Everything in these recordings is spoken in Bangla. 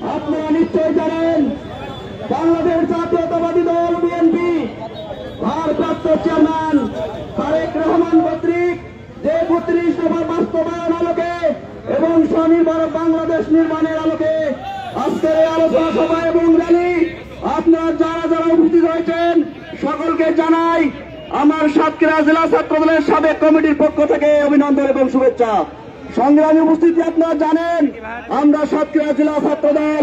আপনারা নিশ্চয় জানেন বাংলাদেশ জাতীয়তাবাদী দল বিএনপি ভারপ্রাপ্ত চেয়ারম্যান তারেক রহমান কর্তৃক যে ৩২ দফা বাস্তবায়ন আলোকে এবং স্বনির্ভর বাংলাদেশ নির্মাণের আলোকে আজকের এই আলোচনা সভা এবং র্যালি আপনারা যারা যারা উপস্থিত হয়েছেন সকলকে জানাই আমার সাতক্ষীরা জেলা ছাত্রদলের সাবেক কমিটির পক্ষ থেকে অভিনন্দন এবং শুভেচ্ছা। সংগ্রামী উপস্থিতি, আপনারা জানেন আমরা সাতক্ষীরা জেলা ছাত্রদল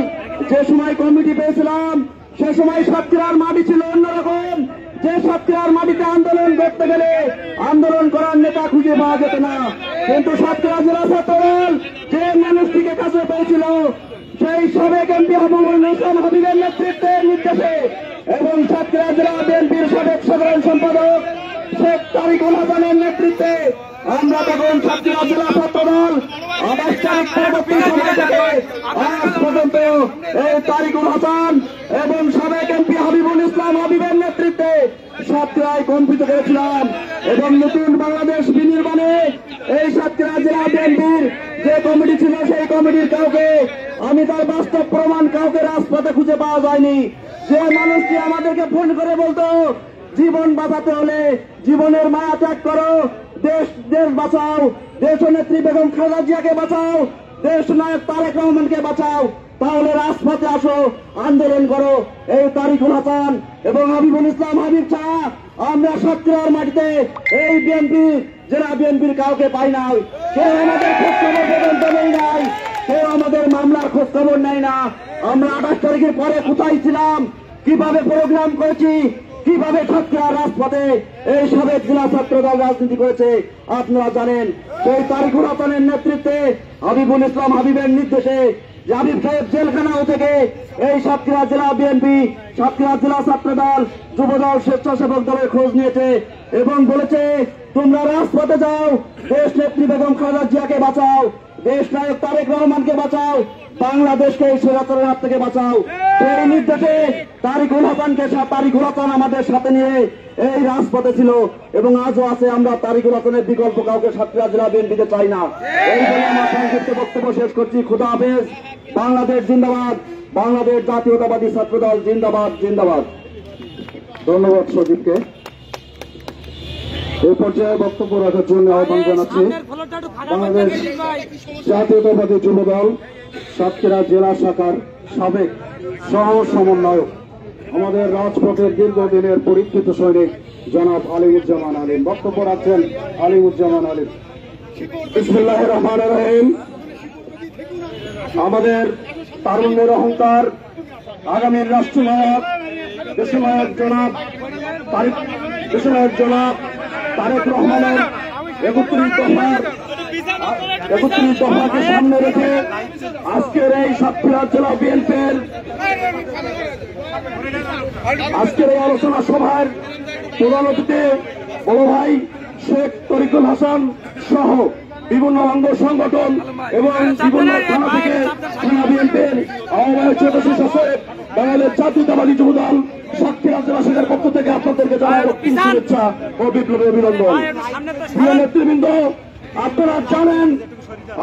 যে সময় কমিটি পেয়েছিলাম সে সময় সাতক্ষীরার মাটি ছিল অন্যরকম। যে সাতক্ষীরার মাটিতে আন্দোলন করতে গেলে আন্দোলন করার নেতা খুঁজে পাওয়া যেত না, কিন্তু সাতক্ষীরা জেলা ছাত্রদল যে মানুষটিকে কাছে পেয়েছিল সেই সাবেক এমপি হাবিবুল ইসলাম হাবিবের নেতৃত্বের নির্দেশে এবং সাতক্ষীরা জেলা বিএনপির সাবেক সাধারণ সম্পাদক শেখ তারিকুল হাসানের নেতৃত্বে আমরা তখন সাতক্ষীরা জেলা ছাত্রদল আনুষ্ঠানিক পরবর্তী সময় থেকে আজ পর্যন্ত এই তারিকুল হাসান এবং সাবেক এমপি হাবিবুল ইসলাম হাবিবের নেতৃত্বে সাতক্ষীরায় কম্পিত করেছিলাম এবং নতুন বাংলাদেশ বিনির্মাণে এই সাতক্ষীরা জেলা বিএনপির যে কমিটি ছিল সেই কমিটির কাউকে আমি তার বাস্তব প্রমাণ কাউকে রাজপথে খুঁজে পাওয়া যায়নি। যে মানুষটি আমাদেরকে ফোন করে বলতো জীবন বাঁচাতে হলে জীবনের মায়া ত্যাগ করো, দেশ দেশ বাঁচাও, দেশ নেত্রী বেগম খালেদা জিয়াকে বাঁচাও, দেশ নায়ক তারেক রহমানকে বাঁচাও, তাহলে রাজপথে আসো, আন্দোলন করো। এই তারিকুল হাসান এবং হাবিবুল ইসলাম হাবিব ছাড়া আমরা সাতক্ষীরার মাটিতে এই বিএনপি জেলা বিএনপির কাউকে পাই নাই। কেউ আমাদের খোঁজ খবর পর্যন্ত নেই নাই, কেউ আমাদের মামলার খোঁজ খবর নেয় না। আমরা 28 তারিখের পরে কোথায় ছিলাম, কিভাবে প্রোগ্রাম করেছি, কিভাবে সাতক্ষীরা রাজপথে এই সাবেক জেলা ছাত্রদল রাজনীতি করেছে আপনারা জানেন। সেই তারিকুল হাসানের নেতৃত্বে হাবিবুল ইসলাম হাবিবের নির্দেশে হাবিব সাহেব জেলখানাও থেকে এই সাতক্ষীরা জেলা বিএনপি, সাতক্ষীরা জেলা ছাত্রদল, যুবদল, স্বেচ্ছাসেবক দলের খোঁজ নিয়েছে এবং বলেছে তোমরা রাজপথে যাও, দেশ নেত্রী বেগম খালেদা জিয়াকে বাঁচাও, দেশ নায়ক তারেক রহমানকে বাঁচাও, বাংলাদেশকে এই স্বৈরাচারের হাত থেকে বাঁচাও। সেই নির্দেশে তারিকুল হাসান আমাদের সাথে নিয়ে এই রাজপথে ছিল এবং আজও আছে। আমরা তারিকুল হাসানের বিকল্প কাউকে সাতক্ষীরা জেলা বিএনপিতে চাই না। এই বলে আমার সংক্ষিপ্ত বক্তব্য শেষ করছি। খুদা হাফেজ। বাংলাদেশ জিন্দাবাদ, বাংলাদেশ জাতীয়তাবাদী ছাত্রদল জিন্দাবাদ জিন্দাবাদ। ধন্যবাদ সজীবকে। এই পর্যায়ে বক্তব্য রাখার জন্য আহ্বান জানাচ্ছি বাংলাদেশ জাতীয়তাবাদী যুবদল সাতক্ষীরা জেলা শাখার সাবেক সহ সমন্বয়ক, আমাদের রাজপথের দীর্ঘদিনের পরীক্ষিত সৈনিক জনাব আলিমুজ্জামান আলিম বক্তব্য রাখছেন। আলিমুজ্জামান আলিম। বিসমিল্লাহির রহমানির রহিম। আমাদের তারুণ্যের অহংকার, আগামীর রাষ্ট্রনায়ক দেশনায়ক জনাব তারেক রহমানের 31 দফাকে সামনে রেখে আজকের এই সাতক্ষীরা জেলা বিএনপির আজকের এই আলোচনা সভার প্রধান অতিথি বড় ভাই শেখ তারিকুল হাসান সহ বিভিন্ন অঙ্গ সংগঠন এবং বিভিন্ন থানা থেকে থানা বিএনপির আহ্বায়ক সদস্য সচিব বাংলাদেশ জাতীয়তাবাদী যুবদল সাতক্ষীরা জেলা শাখার পক্ষ থেকে আপনাদেরকে জানাই শুভেচ্ছা ও বিপ্লবী অভিনন্দন। প্রিয় নেতৃবৃন্দ, আপনারা জানেন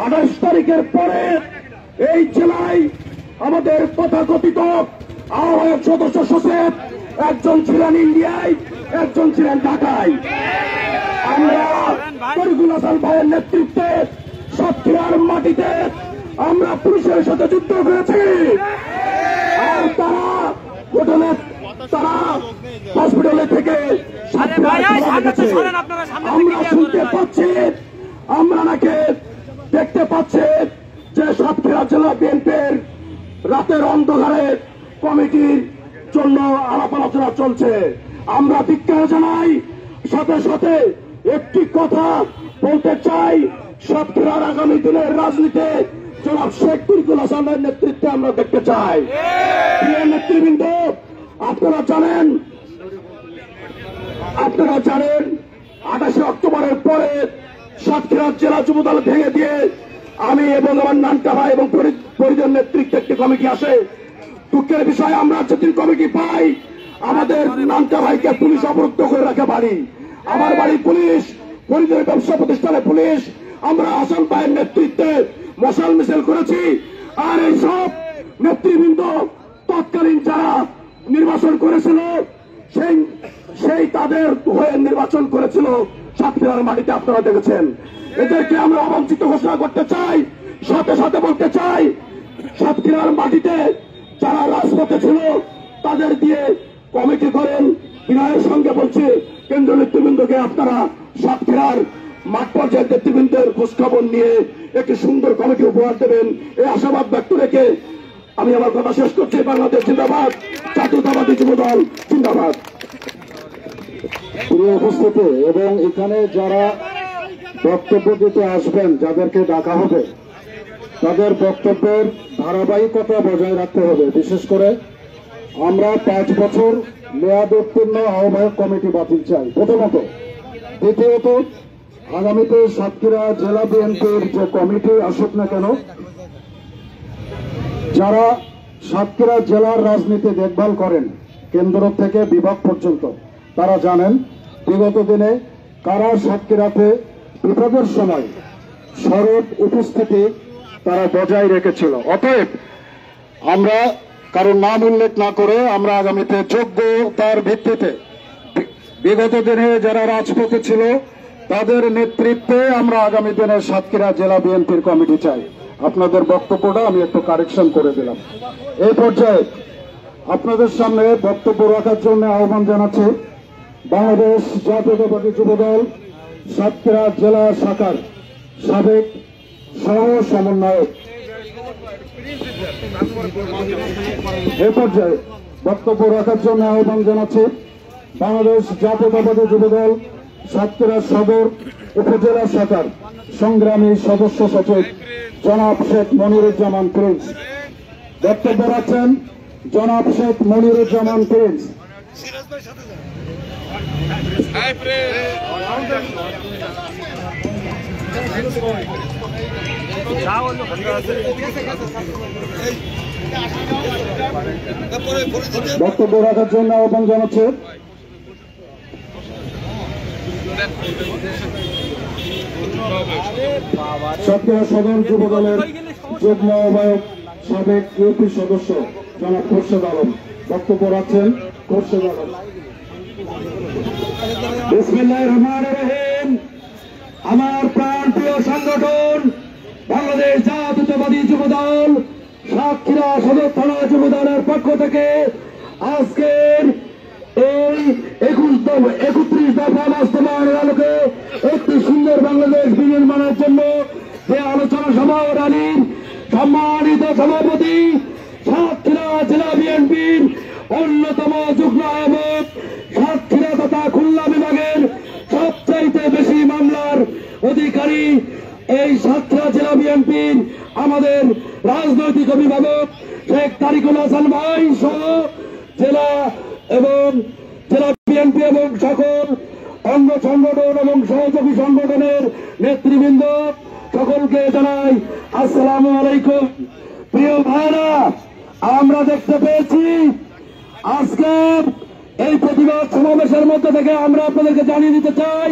28 তারিখের পরে এই জেলায় আমাদের তথাকথিত আহ্বায়ক সদস্য সচিব একজন ছিলেন ইন্ডিয়ায়, একজন ছিলেন ঢাকায়। আমরা তারিকুল হাসান ভাইয়ের নেতৃত্বে সাতক্ষীরার মাটিতে আমরা পুলিশের সাথে যুদ্ধ করেছি আর তারা হসপিটালে থেকে আমরা শুনতে পাচ্ছি, আমরা নাকি দেখতে পাচ্ছি যে সাতক্ষীরা জেলা বিএনপির রাতের অন্ধকারে কমিটির জন্য আলাপ আলোচনা চলছে। আমরা ধিক্কার জানাই। সাথে সাথে একটি কথা বলতে চাই, সাতক্ষীরার আগামী দিনের রাজনীতি জনাব শেখ তারিকুল হাসানের নেতৃত্বে আমরা দেখতে চাই। প্রিয় নেতৃবৃন্দ, আপনারা জানেন 28 অক্টোবরের পরে সাতক্ষীরা জেলা যুবদল ভেঙে দিয়ে আমি এবং আমার নানকা ভাই এবং পরিজন নেতৃত্বে একটি কমিটি আসে। দুঃখের বিষয়, আমরা যেদিন কমিটি পাই আমাদের নানকা ভাইকে পুলিশ অবরুদ্ধ করে রাখে বাড়ি। আমার বাড়ি পুলিশ, পরিজনের ব্যবসা প্রতিষ্ঠানে পুলিশ। আমরা হাসান ভাইয়ের নেতৃত্বে মশাল মিছিল করেছি আর এই সব নেতৃবৃন্দ তৎকালীন যারা নির্বাচন করেছিল সেই তাদের হয়ে নির্বাচন করেছিল সাতক্ষীরার মাটিতে। আপনারা দেখেছেন, এদেরকে আমরা অবঞ্চিত ঘোষণা করতে চাই। সাথে সাথে বলতে চাই, সাতক্ষীরার মাটিতে যারা রাজপথে ছিল তাদের দিয়ে কমিটি করেন। বিনয়ের সঙ্গে বলছি, কেন্দ্রীয় নেতৃবৃন্দকে আপনারা সাতক্ষীরার মাঠ পর্যায়ের নেতৃবৃন্দের খোঁজখবর নিয়ে একটি সুন্দর কমিটি উপহার দেবেন, এই আশাবাদ ব্যক্ত রেখে আমি আমার কথা শেষ করছি। বাংলাদেশ জিন্দাবাদ, জাতীয়তাবাদী যুবদল জিন্দাবাদ। প্রিয় উপস্থিতি এবং এখানে যারা বক্তব্য দিতে আসবেন, যাদেরকে ডাকা হবে, তাদের বক্তব্যের ধারাবাহিকতা বজায় রাখতে হবে। বিশেষ করে আমরা 5 বছর মেয়াদ উত্তীর্ণ আহ্বায়ক কমিটি বাতিল চাই প্রথমত। দ্বিতীয়ত, আগামীতে সাতক্ষীরা জেলা বিএনপির যে কমিটি আসুক না কেন, যারা সাতক্ষীরা জেলার রাজনীতি দেখভাল করেন কেন্দ্র থেকে বিভাগ পর্যন্ত, তারা জানেন বিগত দিনে কারা সাতক্ষীরাতে বিপদের সময় সরব উপস্থিতি তারা বজায় রেখেছিল। অতএব আমরা কারোর নাম উল্লেখ না করে আমরা আগামীতে যোগ্যতার ভিত্তিতে বিগত দিনে যারা রাজপথে ছিল তাদের নেতৃত্বে আমরা আগামী দিনে সাতক্ষীরা জেলা বিএনপির কমিটি চাই। আপনাদের বক্তব্যটা আমি একটু কারেকশন করে দিলাম। এই পর্যায়ে আপনাদের সামনে বক্তব্য রাখার জন্য আহ্বান জানাচ্ছি বাংলাদেশ জাতীয়তাবাদী যুবদল সাতক্ষীরা জেলা শাখার সাবেক সহ সমন্বয়ক। এ পর্যায়ে বক্তব্য রাখার জন্য আহ্বান জানাচ্ছি বাংলাদেশ জাতীয়তাবাদী যুবদল সাতক্ষীরা সদর উপজেলা শাখার সংগ্রামী সদস্য সচিব জনাব শেখ মনিরুজ্জামান প্রিন্স। বক্তব্য রাখছেন জনাব শেখ মনিরুজ্জামান প্রিন্স। বক্তব্য রাখার জন্য আহ্বান জানাচ্ছে সাতক্ষীরা সদর যুব দলের যুগ্ম আহ্বায়ক সাবেক ইউপি সদস্য জনাব খোরশেদ আলম। বক্তব্য রাখছেন খোরশেদ আলম। বিসমিল্লাহির রহমানির রহিম। আমার প্রাণপ্রিয় সংগঠন বাংলাদেশ জাতীয়তাবাদী যুবদল সাতক্ষীরা সদর থানা যুবদলের পক্ষ থেকে আজকের এই 31 দফা বাস্তবায়নের আলোকে একটি সুন্দর বাংলাদেশ বিনির্মাণের জন্য যে আলোচনা সভা রানীর সম্মানিত সভাপতি সাতক্ষীরা জেলা বিএনপির অন্যতম যুগ্ম আহ্বায়ক, সাতক্ষীরা তথা খুলনা বিভাগের সবচাইতে বেশি মামলার অধিকারী এই সাতক্ষীরা জেলা বিএনপির আমাদের রাজনৈতিক অভিভাবক শেখ তারিকুল হাসান ভাই সহ জেলা বিএনপি এবং সকল অঙ্গ সংগঠন এবং সহযোগী সংগঠনের নেতৃবৃন্দ সকলকে জানাই আসসালামু আলাইকুম। প্রিয় ভাইরা, আমরা দেখতে পেয়েছি আজকে এই প্রতিবাদ সমাবেশের মধ্যে থেকে আমরা আপনাদেরকে জানিয়ে দিতে চাই,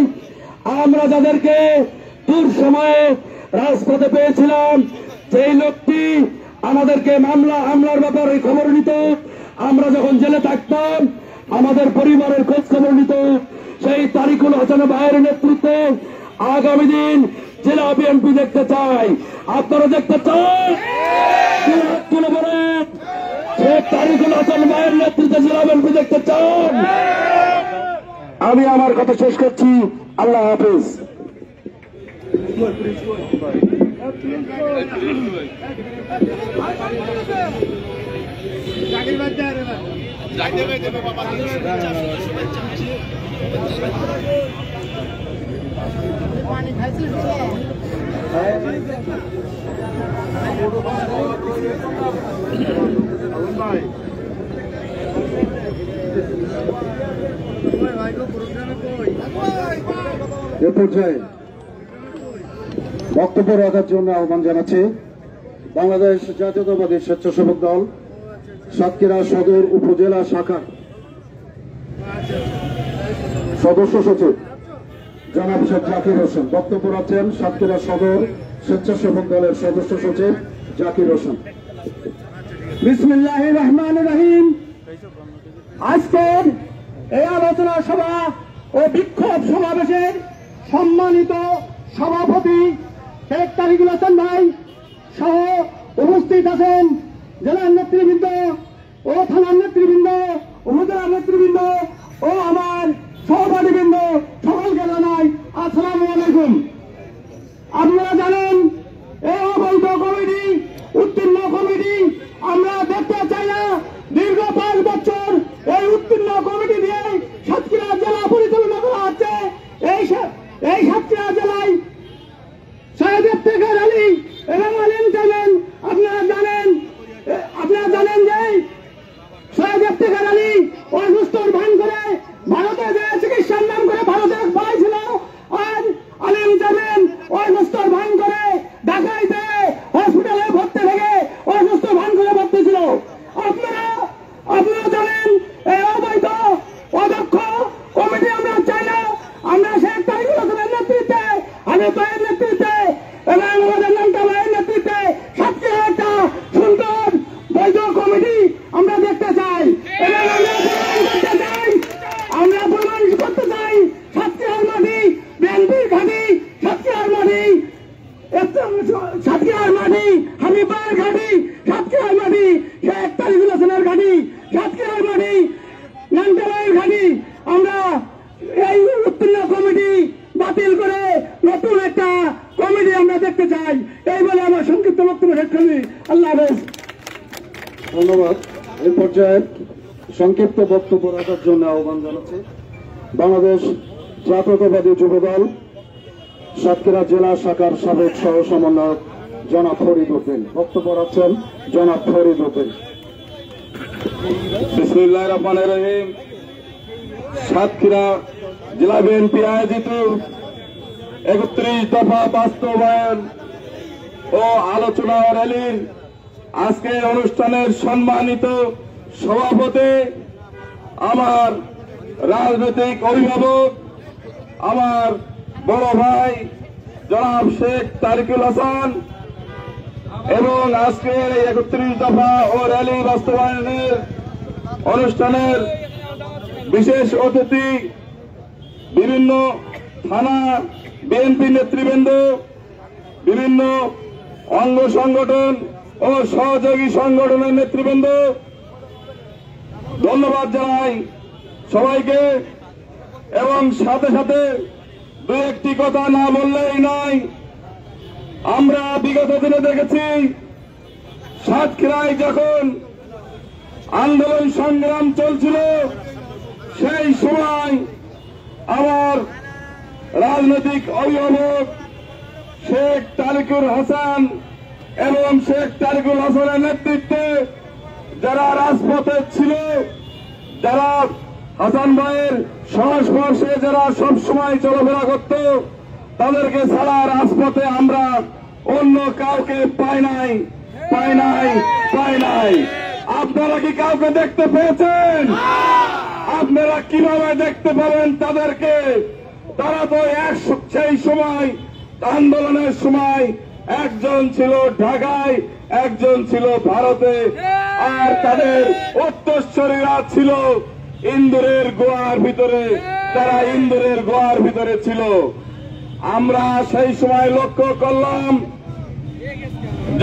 আমরা যাদেরকে দূর সময়ে রাজপথে পেয়েছিলাম, সেই লোকটি আমাদেরকে হামলার ব্যাপারে খবর নিত, আমরা যখন জেলে থাকতাম আমাদের পরিবারের খোঁজ খবর নিত, সেই তারিকুল হাসান ভাইয়ের নেতৃত্বে আগামী দিন জেলা বিএনপি দেখতে চাই। আপনারা দেখতে চান? তুলে বলেন, শেখ তারিকুল হাসান ভাইয়ের নেতৃত্বে জেলা বিএনপি দেখতে চান? আমি আমার কথা শেষ করছি। আল্লাহ হাফিজ। এ পর্যায়ে বক্তব্য রাখার জন্য আহ্বান জানাচ্ছি বাংলাদেশ জাতীয়তাবাদী স্বেচ্ছাসেবক দল সাতক্ষীরা সদর উপজেলা শাখার সদস্য সচিব জনাব শেখ জাকির হোসেন। বক্তব্য রাখছেন সাতক্ষীরা সদর স্বেচ্ছাসেবক দলের সদস্য সচিব জাকির হোসেন। বিসমিল্লাহির রহমানির রহিম। আজকের এই আলোচনা সভা ও বিক্ষোভ সমাবেশের সম্মানিত সভাপতি শেখ তারিকুল হাসান ভাই সহ উপস্থিত আছেন জেলার নেতৃবৃন্দ ও থানার নেতৃবৃন্দ, উপজেলার নেতৃবৃন্দ ও আমার সহপাঠীবৃন্দ, সকলকে জানাই আসসালামু আলাইকুম। আপনারা জানেন এই অবৈধ কমিটি, উত্তীর্ণ কমিটি আমরা দেখতে চাই না। দীর্ঘ 5 বছর এই উত্তীর্ণ কমিটি দিয়ে সাতক্ষীরা জেলা পরিচালনা করা হচ্ছে। এই সাতক্ষীরা জেলায় শহীদ ইফতেখার আলী এবং আলিম জানেন, আপনারা জানেন যে শহীদ ইফতেখার আলী অসুস্থর ভান করে ভারতে যে চিকিৎসার নাম করে ভারতে পাইছিল, আর আলিম জানেন অসুস্থর ভান করে ঢাকাইতে হসপিটালে ভর্তি থেকে অসুস্থ ভান করে ভর্তি ছিল। আপনারা জানেন এই অবৈধ অদক্ষ কমিটি আমরা চাই না। আমরা শেখ তারিকুল হাসানের নেতৃত্বে, আলী ভাইয়ের নেতৃত্বে এবং আমাদের নামটা ভাইয়ের নেতৃত্বে সাতক্ষীরা একটা সুন্দর বৈধ কমিটি আমরা দেখতে চাই এবং আমরা প্রমাণ করতে চাই সাতক্ষীরার মাটি বিএনপির ঘাঁটি, সাতক্ষীরার মাটি হাবিব ভাইয়ের ঘাঁটি, সাতক্ষীরার মাটি শেখ তারিকুল হাসানের ঘাঁটি, সাতক্ষীরার মাটি নামটা ভাইয়ের ঘাঁটি। আমরা এই উত্তীর্ণ কমিটি বাতিল করে নতুন একটা কমিটি আমরা দেখতে চাই। এই বলে আমার সংক্ষিপ্ত বক্তব্য শেষ করি। আল্লাহ হাফেজ। ধন্যবাদ। এই পর্যায়ে সংক্ষিপ্ত বক্তব্য রাখার জন্য আহ্বান জানাচ্ছি বাংলাদেশ জাতীয়তাবাদী যুবদল সাতক্ষীরা জেলা শাখার সাবেক সহ সমন্বয়ক জনাব ফরিদ উদ্দিন। বক্তব্য রাখছেন জনাব ফরিদ উদ্দিন। বিসমিল্লাহির রহমানির রহিম। সাতক্ষীরা জেলা বিএনপি আয়োজিত 31 দফা বাস্তবায়ন ও আলোচনা র্যালির আজকে অনুষ্ঠানের সম্মানিত সভাপতি, আমার রাজনৈতিক অভিভাবক, আমার বড় ভাই জনাব শেখ তারিকুল হাসান এবং আজকের এই 31 দফা ও র্যালি বাস্তবায়নের অনুষ্ঠানের বিশেষ অতিথি, বিভিন্ন থানা বিএনপি নেতৃবৃন্দ, বিভিন্ন অঙ্গ সংগঠন ও সহযোগী সংগঠনের নেতৃবৃন্দ, ধন্যবাদ জানাই সবাইকে। এবং সাথে সাথে দু একটি কথা না বললেই নয়। আমরা বিগত দিনে দেখেছি সাতক্ষীরায় যখন আন্দোলন সংগ্রাম চলছিল, সেই সময় আমার রাজনৈতিক অভিভাবক শেখ তারিকুল হাসান এবং শেখ তারিকুল হাসানের নেতৃত্বে যারা রাজপথে ছিল, যারা হাসান ভাইয়ের সংস্পর্শে যারা সবসময় চলাফেরা করত, তাদেরকে ছাড়া রাজপথে আমরা অন্য কাউকে পাই নাই। আপনারা কি কাউকে দেখতে পেয়েছেন? আপনারা কিভাবে দেখতে পাবেন তাদেরকে? তারা তো সেই সময় আন্দোলনের সময় একজন ছিল ঢাকায়, একজন ছিল ভারতে, আর তাদের উত্তরসূরিরা ছিল ইন্দোরের গোয়ার ভিতরে। তারা ইন্দোরের গোয়ার ভিতরে ছিল। আমরা সেই সময় লক্ষ্য করলাম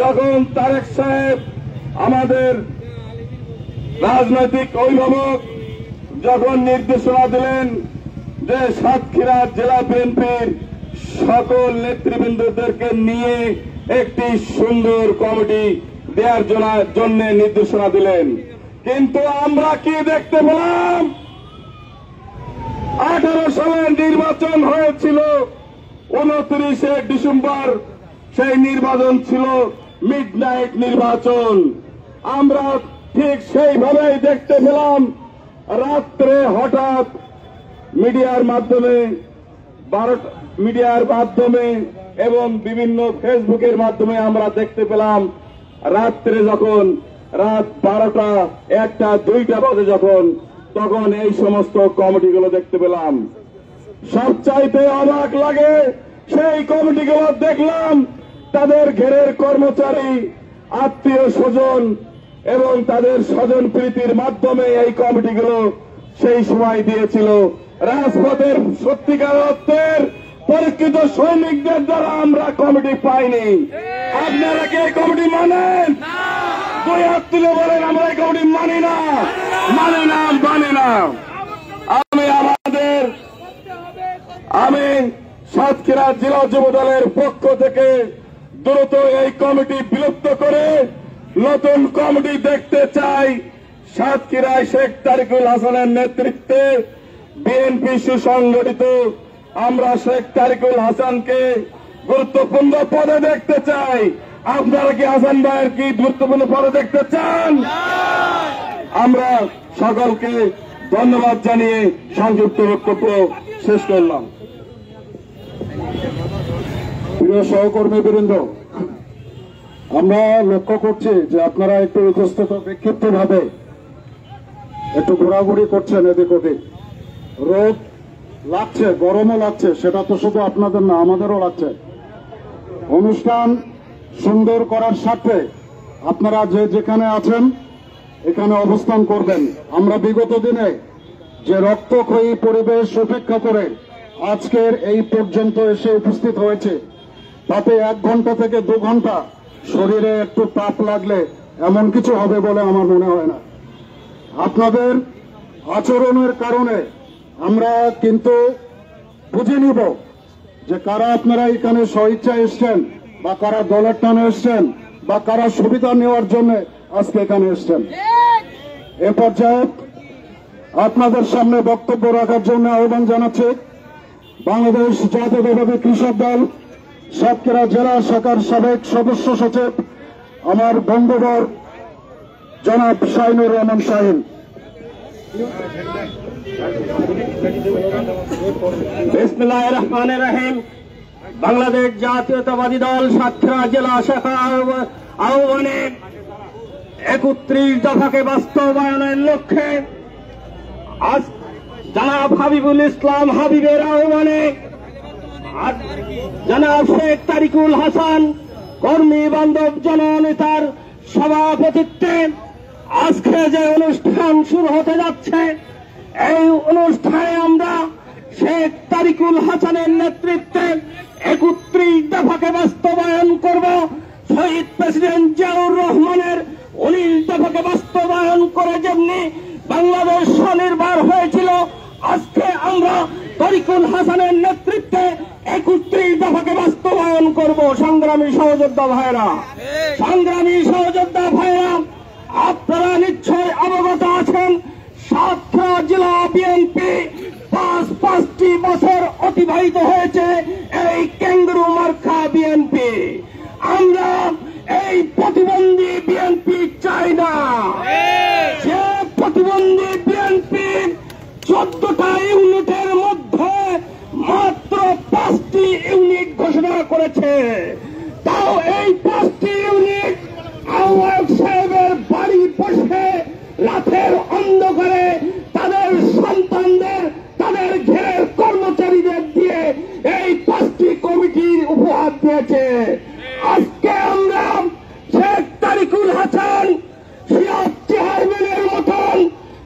যখন তারেক সাহেব আমাদের রাজনৈতিক অভিভাবক যখন নির্দেশনা দিলেন যে সাতক্ষীরা জেলা বিএনপির সকল নেতৃবৃন্দদেরকে নিয়ে একটি সুন্দর কমিটি দেওয়ার জন্য নির্দেশনা দিলেন। কিন্তু আমরা কি দেখতে পেলাম? 18 সালে নির্বাচন হয়েছিল, 29 ডিসেম্বর সেই নির্বাচন ছিল মিডনাইট নির্বাচন। আমরা ঠিক সেইভাবেই দেখতে পেলাম রাত্রে হঠাৎ মিডিয়ার মাধ্যমে এবং বিভিন্ন ফেসবুকের মাধ্যমে আমরা দেখতে পেলাম রাত্রে যখন রাত 12টা, 1টা, 2টা বাজে তখন এই সমস্ত কমিটিগুলো দেখতে পেলাম। সবচাইতে অবাক লাগে সেই কমিটিগুলো দেখলাম তাদের ঘেরের কর্মচারী, আত্মীয় স্বজন এবং তাদের স্বজন প্রীতির মাধ্যমে এই কমিটিগুলো সেই সময় দিয়েছিল। রাজপথের সত্যিকার অর্থের পরীক্ষিত সৈনিকদের দ্বারা আমরা কমিটি পাইনি। আপনারা কি এই কমিটি মানেন? দুই হাত তুলে বলেন আমরা এই কমিটি মানি না, মানি না, মানি না। আমি সাতক্ষীরা জেলা যুব দলের পক্ষ থেকে দ্রুত এই কমিটি বিলুপ্ত করে নতুন কমিটি দেখতে চাই। সাতক্ষীরায় শেখ তারিকুল হাসানের নেতৃত্বে বিএনপি সুসংগঠিত। আমরা শেখ তারিকুল হাসানকে গুরুত্বপূর্ণ পদে দেখতে চাই। আপনারা কি হাসান ভাইয়ের কি গুরুত্বপূর্ণ পদে দেখতে চান? আমরা সকলকে ধন্যবাদ জানিয়ে সংক্ষিপ্ত বক্তব্য শেষ করলাম। প্রিয় সহকর্মীবৃন্দ, আমরা লক্ষ্য করছি যে আপনারা একটু ইতস্তত বিক্ষিপ্ত ভাবে একটু ঘোরাঘুরি করছেন এদিক ওদিক। রোদ লাগছে, গরমও লাগছে, সেটা তো শুধু আপনাদের না, আমাদেরও লাগছে। অনুষ্ঠান সুন্দর করার স্বার্থে আপনারা যে যেখানে আছেন এখানে অবস্থান করবেন। আমরা বিগত দিনে যে রক্তক্ষয়ী পরিবেশ উপেক্ষা করে আজকের এই পর্যন্ত এসে উপস্থিত হয়েছে, তাতে 1 ঘন্টা থেকে 2 ঘন্টা শরীরে একটু তাপ লাগলে এমন কিছু হবে বলে আমার মনে হয় না। আপনাদের আচরণের কারণে আমরা কিন্তু বুঝে নিব যে কারা আপনারা এখানে স্বইচ্ছা এসছেন, বা কারা দলের টানে এসছেন, বা কারা সুবিধা নেওয়ার জন্য আজকে এখানে এসছেন। এ পর্যায়ে আপনাদের সামনে বক্তব্য রাখার জন্য আহ্বান জানাচ্ছি বাংলাদেশ জাতীয়তাবাদী কৃষক দল সাতক্ষীরা জেলা শাখার সাবেক সদস্য সচিব আমার বন্ধুবর জনাব শাহিনুর রহমান শাহিন। বিসমিল্লাহির রহমানির রহিম। বাংলাদেশ জাতীয়তাবাদী দল সাতক্ষীরা জেলা শাখা আহ্বানে 31 দফাকে বাস্তবায়নের লক্ষ্যে আজ জনাব হাবিবুল ইসলাম হাবিবের আহ্বানে জনাব শেখ তারিকুল হাসান কর্মী বান্ধব জননেতার সভাপতিত্বে আজকে যে অনুষ্ঠান শুরু হতে যাচ্ছে, এই অনুষ্ঠানে আমরা শেখ তারিকুল হাসানের নেতৃত্বে 31 দফাকে বাস্তবায়ন করব। শহীদ প্রেসিডেন্ট জিয়াউর রহমানের 19 দফাকে বাস্তবায়ন করে যেমনি বাংলাদেশ স্বনির্ভর হয়েছিল, আজকে আমরা তারিকুল হাসানের নেতৃত্বে 31 দফাকে বাস্তবায়ন করব। সংগ্রামী সহযোদ্ধা ভাইরা, সংগ্রামী সহযোদ্ধা ভাইরা, আপনারা নিশ্চয় অবগত আছেন সাতক্ষীরা জেলা বিএনপি 5টি বছর অতিবাহিত হয়েছে এই ক্যাঙ্গারু মার্কা বিএনপি। আমরা এই প্রতিবন্ধী বিএনপি চাই না। যে প্রতিবন্ধী বিএনপি 14টা ইউনিটের মধ্যে মাত্র 5টি ইউনিট ঘোষণা করেছে, তাও এই 5টি ইউনিট আহ্বায়ক সাহেবের বাড়ি বসে রাতের অন্ধকারে তাদের সন্তানদের, তাদের ঘেরের কর্মচারীদের দিয়ে এই 5টি কমিটির উপহার দিয়েছে। আজকে আমরা শেখ তারিকুল হাসান, সিরাজ চেয়ারম্যানের মতন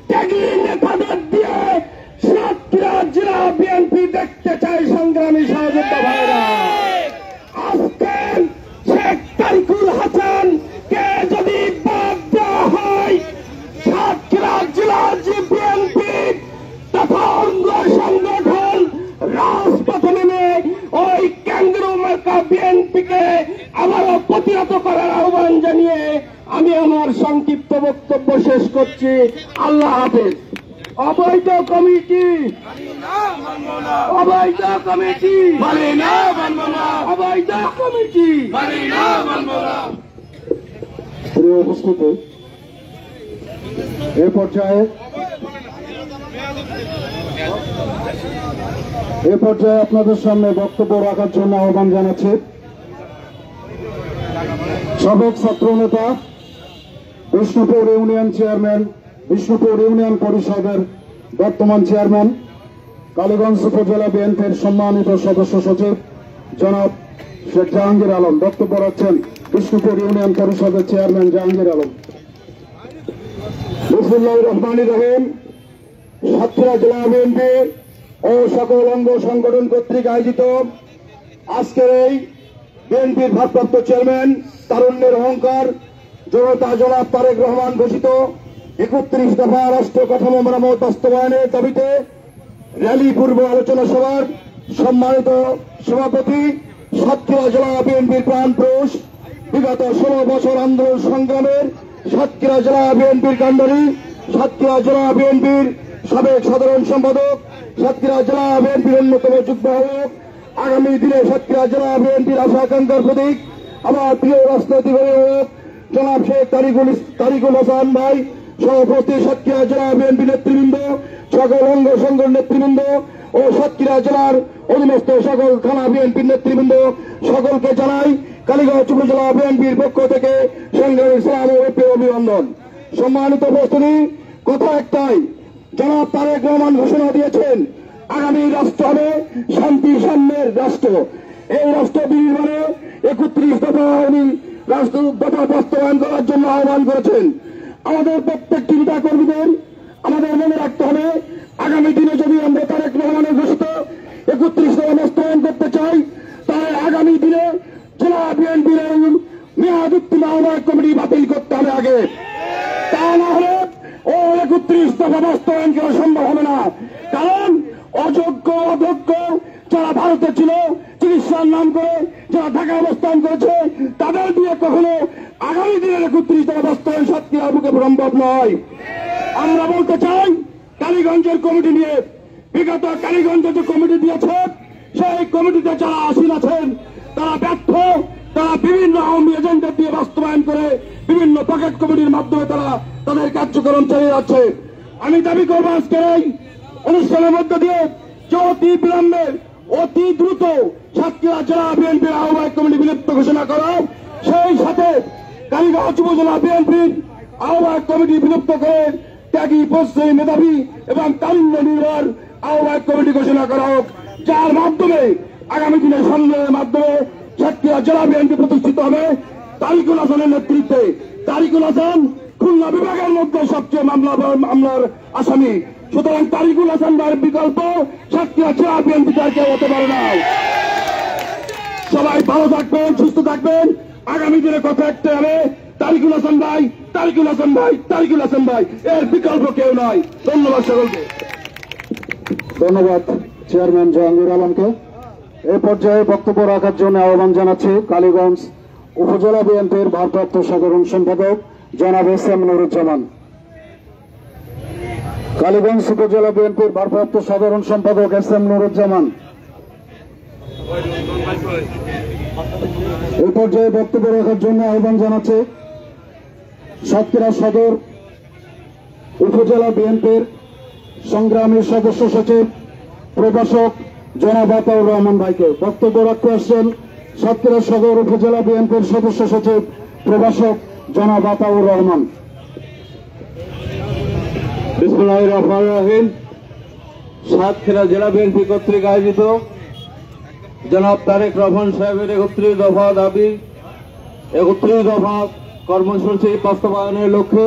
ত্যাগী নেতাদের দিয়ে সাতক্ষীরা জেলা বিএনপি দেখতে চাই। সংগ্রামী সহযোদ্ধা ভাইরা, আজকে শেখ তারিকুল হাসান কে যদি বাদ দেওয়া হয়, সাতক্ষীরা জেলা বিএনপি তথা অঙ্গ সংগঠন রাজপথে নেমে ওই ক্যাঙ্গারু মার্কা বিএনপিকে আবারও প্রতিহত করার আহ্বান জানিয়ে আমি আমার সংক্ষিপ্ত বক্তব্য শেষ করছি। আল্লাহ হাফেজ। অবৈধ কমিটি, অবৈধ কমিটি, অবৈধ কমিটি। প্রিয় উপস্থিতি, এ পর্যায়ে আপনাদের সামনে বক্তব্য রাখার জন্য আহ্বান জানাচ্ছি সাবেক ছাত্র নেতা, Bishnupur union chairman, Bishnupur union পরিষদের বর্তমান চেয়ারম্যান, কালীগঞ্জ উপজেলা বিএনপির সম্মানিত সদস্য সচিব জনাব শেখ জাহাঙ্গীর আলম। বক্তব্য রাখছেন বিষ্ণুপুর ইউনিয়ন পরিষদের চেয়ারম্যান জাহাঙ্গীর আলম। বিসমিল্লাহির রহমানির রহিম। সাতক্ষীরা জেলা বিএনপি ও সকল অঙ্গ সংগঠন কর্তৃক আয়োজিত আজকের এই বিএনপির ভারপ্রাপ্ত চেয়ারম্যান, তারুণ্যের অহংকার জনতা জনাব তারেক রহমান ঘোষিত 31 দফা রাষ্ট্র কাঠামো মেরামত বাস্তবায়নের দাবিতে র্যালি পূর্ব আলোচনা সভার সম্মানিত সভাপতি, সাতক্ষীরা জেলা বিএনপির প্রাণপুরুষ, বিগত 16 বছর আন্দোলন সংগ্রামের সাতক্ষীরা জেলা বিএনপির কাণ্ডারী, সাতক্ষীরা জেলা বিএনপির সাবেক সাধারণ সম্পাদক, সাতক্ষীরা জেলা বিএনপির অন্যতম যুগ্ম আহ্বায়ক, আগামী দিনে সাতক্ষীরা জেলা বিএনপির আশা আকাঙ্ক্ষার প্রতীক আমার প্রিয় রাজনৈতিক অভিভাবক জনাব শেখ তারিকুল হাসান ভাই সহ উপস্থিত সাতক্ষীরা জেলা বিএনপি নেতৃবৃন্দ, সকল অঙ্গ সংগঠন নেতৃবৃন্দ ও সাতক্ষীরা জেলার অধীনস্থ সকল থানা বিএনপির নেতৃবৃন্দ সকলকে জানাই কালীগঞ্জ উপজেলা বিএনপির পক্ষ থেকে সংগ্রামী সালাম ও অভিনন্দন। সম্মানিত উপস্থিতি, কথা একটাই, জনাব তারেক রহমান ঘোষণা দিয়েছেন আগামী রাষ্ট্র হবে শান্তি সাম্যের রাষ্ট্র। এই রাষ্ট্র বিনির্মাণে 31 দফা উনি রাষ্ট্র দফা বাস্তবায়ন করার জন্য আহ্বান করেছেন। আমাদের প্রত্যেকটি নেতা কর্মীদের আমাদের মনে রাখতে হবে, আগামী দিনে যদি আমরা তারেক রহমানের ঘোষিত 31 দফা বাস্তবায়ন করতে চাই, তাহলে আগামী দিনে জেলা বিএনপির মেয়াদ উত্তীর্ণ আহ্বায়ক কমিটি বাতিল করতে হবে আগে। তা না হলে ও 31 দফা বাস্তবায়ন করা সম্ভব হবে না। কারণ অযোগ্য অযোগ্য যারা ভারতে ছিল, চিকিৎসার নাম করে যারা ঢাকা অবস্থান করেছে, তাদের দিয়ে কখনো আগামী দিনের 31 দফা বাস্তবায়ন সাতক্ষীরা বুকে সম্ভব নয়। আমরা বলতে চাই, কালীগঞ্জের কমিটি নিয়ে বিগত কালীগঞ্জে যে কমিটি দিয়েছে, সেই কমিটিতে যারা আসীন আছেন তারা ব্যর্থ। তারা বিভিন্ন আওয়ামী এজেন্ডা দিয়ে বাস্তবায়ন করে বিভিন্ন পকেট কমিটির মাধ্যমে তারা তাদের কার্যক্রম চালিয়ে যাচ্ছে। আমি দাবি করবো আজকে এই অনুষ্ঠানের মধ্য দিয়ে যে অতি বিলম্বে অতি দ্রুত সাতক্ষীরা জেলা বিএনপির আহ্বায়ক কমিটি বিলুপ্ত ঘোষণা করা, সেই সাথে কালীগঞ্জ উপজেলা বিএনপির আহ্বায়ক কমিটি বিলুপ্ত করে ত্যাগী, পরিশ্রমী, মেধাবী এবং তারুণ্য নির্ভর আহ্বায়ক কমিটি ঘোষণা করা হোক, যার মাধ্যমে আগামী দিনে সংগ্রামের মাধ্যমে সাতক্ষীরা জেলা বিএনপি প্রতিষ্ঠিত হবে তারিকুল হাসানের নেতৃত্বে। তারিকুল হাসান খুলনা বিভাগের মধ্যে সবচেয়ে মামলার আসামি, সুতরাং তারিকুল হাসান ভাইয়ের বিকল্প সাতক্ষীরা জেলা বিএনপি আর কেউ হতে পারে না। সবাই ভালো থাকবেন, সুস্থ থাকবেন। আগামী দিনে কথা একটা হবে, তারিকুল হাসান ভাই, তারিকুল হাসান ভাই, তারিকুল হাসান ভাই, এর বিকল্প কেউ নয়। ধন্যবাদ সকলকে। ধন্যবাদ চেয়ারম্যান জাহাঙ্গীর আলমকে। এই পর্যায়ে বক্তব্য রাখার জন্য আহ্বান জানাচ্ছি কালীগঞ্জ উপজেলা বিএনপির ভারপ্রাপ্ত সাধারণ সম্পাদক জনাব এস.এম. নুরুজ্জামান। কালীগঞ্জ উপজেলা বিএনপির ভারপ্রাপ্ত সাধারণ সম্পাদক এস.এম. নুরুজ্জামান। এই পর্যায়ে বক্তব্য রাখার জন্য আহ্বান জানাচ্ছি সাতক্ষীরা সদর উপজেলা বিএনপির সংগ্রামী সদস্য সচিব প্রভাষক জনাব আতাউর রহমান ভাইকে। বক্তব্য রাখতে আসছেন সাতক্ষীরা সদর উপজেলা বিএনপির সদস্য সচিব প্রভাষক জনাব আতাউর রহমান। বিসমিল্লাহির রহমানির রহিম। সাতক্ষীরা জেলা বিএনপি কর্তৃক আয়োজিত জনাব তারেক রহমান সাহেবের 31 দফা দাবি, 31 দফা কর্মসূচি বাস্তবায়নের লক্ষ্যে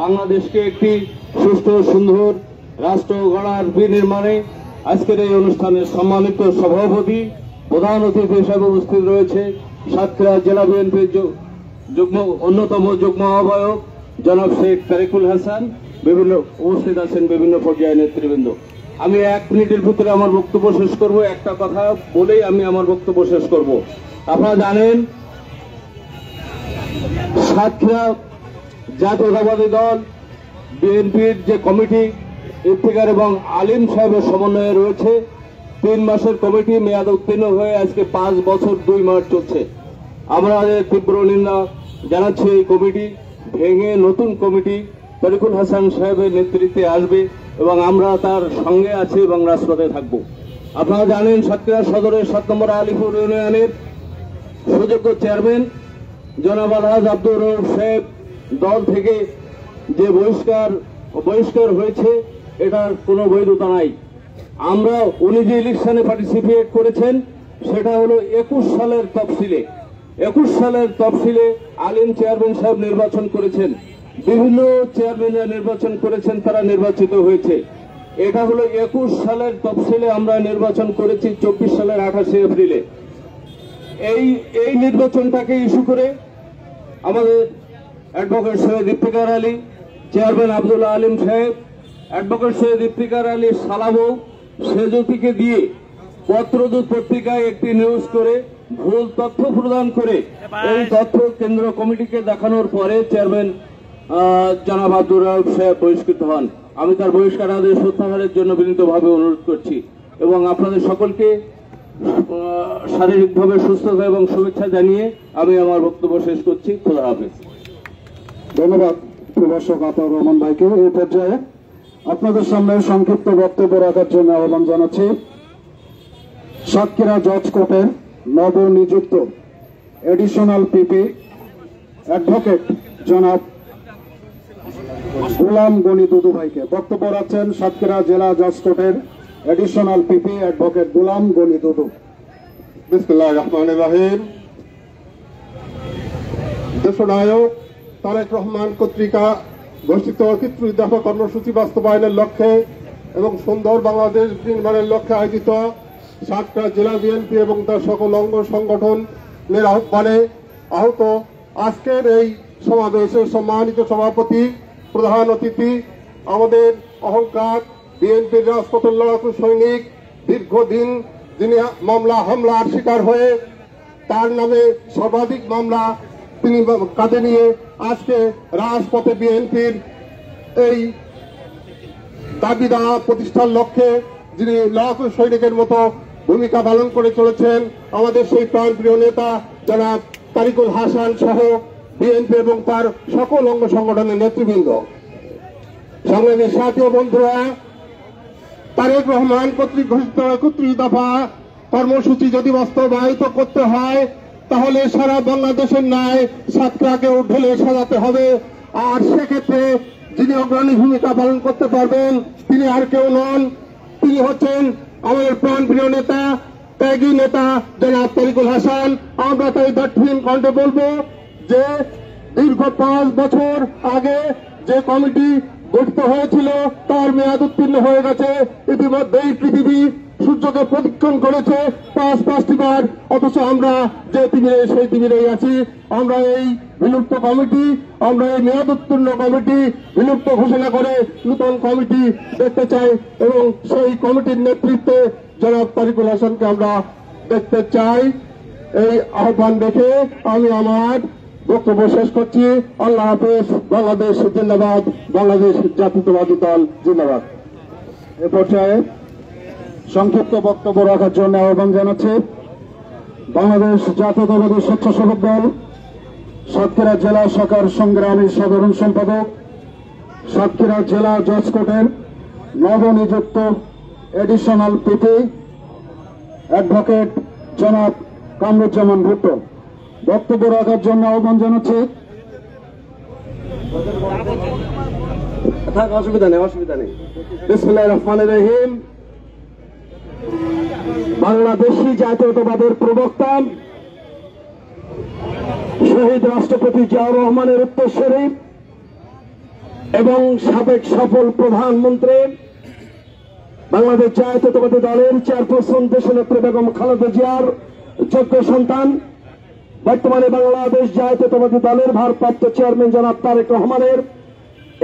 বাংলাদেশকে একটি সুষ্ঠু সুন্দর রাষ্ট্র গড়ার বিনির্মাণে আজকের এই অনুষ্ঠানের সম্মানিত সভাপতি, প্রধান অতিথি হিসেবে উপস্থিত রয়েছে সাতক্ষীরা জেলা বিএনপির অন্যতম যুগ্ম আহ্বায়ক জনাব শেখ তারিকুল হাসান, বিভিন্ন উপস্থিত আছেন বিভিন্ন পর্যায়ের নেতৃবৃন্দ। আমি 1 মিনিটের ভিতরে আমার বক্তব্য শেষ করব। একটা কথা বলেই আমি আমার বক্তব্য শেষ করব। আপনারা জানেন, সাতক্ষীরা জাতীয়তাবাদী দল বিএনপির যে কমিটি ইফতিকার এবং আলিম সাহেবের সমন্বয়ে রয়েছে, 3 মাসের কমিটি মেয়াদ উত্তীর্ণ হয়ে আজকে 5 বছর 2 মাস চলছে। আমরা তীব্র নিন্দা জানাচ্ছি এই কমিটি ভেঙে নতুন কমিটি তারিকুল হাসান সাহেবের নেতৃত্বে আসবে এবং আমরা তার সঙ্গে আছি এবং রাজপথে থাকব। আপনারা জানেন, সাতক্ষীরা সদরের 7 নম্বর আলিপুর ইউনিয়নের সুযোগ্য চেয়ারম্যান জনাব আলহাজ আব্দুর রউফ সাহেব দল থেকে যে বহিষ্কার হয়েছে, এটার কোনো বৈধতা নাই। উনি যে ইলেকশনে পার্টিসিপেট করেছেন সেটা হলো 21 সালের তফসিলে আলিম চেয়ারম্যান সাহেব নির্বাচন করেছেন। বিভিন্ন চেয়ারম্যানরা নির্বাচন করেছেন, তারা নির্বাচিত হয়েছে। এটা হলো 21 সালের তফসিলে আমরা নির্বাচন করেছি 24 সালের 28 এপ্রিলে। এই নির্বাচনটাকে ইস্যু করে আমাদের অ্যাডভোকেট সৈয়দ ইফতিকার আলী, চেয়ারম্যান আব্দুল্লাহ আলিম সাহেব, অ্যাডভোকেট সৈয়দ ইফতিকার আলী সালাবউ সেজতিকে দিয়ে পত্রদূত পত্রিকায় একটি নিউজ করে ভুল তথ্য প্রদান করে এই তথ্য কেন্দ্র কমিটিকে দেখানোর পরে চেয়ারম্যান জনাব আব্দুর রাউফ সাহেব বহিষ্কৃত হন। আমি তার বহিষ্কার আদেশ প্রত্যাহারের জন্য বিনীতভাবে অনুরোধ করছি এবং আপনাদের সকলকে শারীরিকভাবে সুস্থতা এবং শুভেচ্ছা জানিয়ে আমি আমার বক্তব্য শেষ করছি। খোদা হাফেজ। ধন্যবাদ প্রভাষক আতাউর রহমান ভাইকে। এই পর্যায়ে আপনাদের সামনে সংক্ষিপ্ত বক্তব্য রাখার জন্য আহ্বান জানাচ্ছি সাতক্ষীরা জজ কোর্টের নবনিযুক্ত এডিশনাল পিপি অ্যাডভোকেট জনাব গোলাম গনি দুদু ভাইকে। বক্তব্য রাখছেন সাতক্ষীরা জেলা জজ কোর্টের এডিশনাল পিপি অ্যাডভোকেট গোলাম গনি দুদু। বিসমিল্লাহির রহমানির রহিম। দেশনায়ক তারেক রহমান কর্তৃক ঘোষিত ৩৩ দফা কর্মসূচি বাস্তবায়নের লক্ষ্যে এবং সুন্দর বাংলাদেশ নির্মাণের লক্ষ্যে আয়োজিত সাতক্ষীরা জেলা বিএনপি এবং তার সকল অঙ্গ সংগঠনের আহ্বানে আহত আজকের এই সমাবেশের সম্মানিত সভাপতি, প্রধান অতিথি, আমাদের অহংকার বিএনপির রাজপথের লড়াকু সৈনিক, দীর্ঘদিন যিনি হামলার শিকার হয়ে তার নামে সর্বাধিক মামলা তিনি কাঁধে নিয়ে আজকে রাজপথে বিএনপির এই দাবি দাওয়া প্রতিষ্ঠার লক্ষ্যে যিনি লড়াকু সৈনিকের মতো ভূমিকা পালন করে চলেছেন, আমাদের সেই প্রাণপ্রিয় নেতা জনাব তারিকুল হাসান সহ বিএনপি এবং তার সকল অঙ্গ সংগঠনের নেতৃবৃন্দ। সংগ্রামী সাথী ও বন্ধুরা, তারেক রহমান কর্তৃক ঘোষিত ৩১ দফা কর্মসূচি যদি বাস্তবায়িত করতে হয় তাহলে সারা বাংলাদেশের ন্যায় সাতক্ষীরাকেও ঢেলে সাজাতে হবে। আর সেক্ষেত্রে যিনি অগ্রণী ভূমিকা পালন করতে পারবেন তিনি আর কেউ নন, তিনি হচ্ছেন আমাদের প্রাণপ্রিয় নেতা, ত্যাগী নেতা জনাব তারিকুল হাসান। আমরা তাই দায়িত্বহীন কণ্ঠে বলবো যে দীর্ঘ 5 বছর আগে যে কমিটি গঠিত হয়েছিল তার মেয়াদ উত্তীর্ণ হয়ে গেছে। ইতিমধ্যেই পৃথিবী সূর্যকে প্রদক্ষিণ করেছে 5টি বার, অথচ আমরা যে তিমিরে সেই তিমিরেই আছি। আমরা এই বিলুপ্ত কমিটি, আমরা এই মেয়াদ উত্তীর্ণ কমিটি বিলুপ্ত ঘোষণা করে নতুন কমিটি দেখতে চাই এবং সেই কমিটির নেতৃত্বে জনাব তারিকুল হাসানকে আমরা দেখতে চাই। এই আহ্বান দেখে আমি আমার বক্তব্য শেষ করছি। আল্লাহ হাফেজ। বাংলাদেশ জিন্দাবাদ, বাংলাদেশ জাতীয়তাবাদী দল জিন্দাবাদ। এ পর্যায়ে সংক্ষিপ্ত বক্তব্য রাখার জন্য আহ্বান জানাচ্ছি বাংলাদেশ জাতীয়তাবাদী স্বেচ্ছাসেবক দল সাতক্ষীরা জেলা শাখার সংগ্রামী সাধারণ সম্পাদক, সাতক্ষীরা জেলা জজ কোর্টের নবনিযুক্ত এডিশনাল পিপি অ্যাডভোকেট জনাব কামরুজ্জামান ভুট্টো। বক্তব্য রাখার জন্য আহ্বান জানাচ্ছি। অসুবিধা নেই। বিসমিল্লাহির রহমানির রহিম। বাংলাদেশী জাতীয়তাবাদের প্রবক্তা শহীদ রাষ্ট্রপতি জিয়াউর রহমানের উত্তরসূরি এবং সাবেক সফল প্রধানমন্ত্রী বাংলাদেশ জাতীয়তাবাদী দলের চেয়ারপারসন দেশনেত্রী বেগম খালেদা জিয়ার যোগ্য সন্তান, বর্তমানে বাংলাদেশ জাতীয়তাবাদী দলের ভারপ্রাপ্ত চেয়ারম্যান জনাব তারেক রহমানের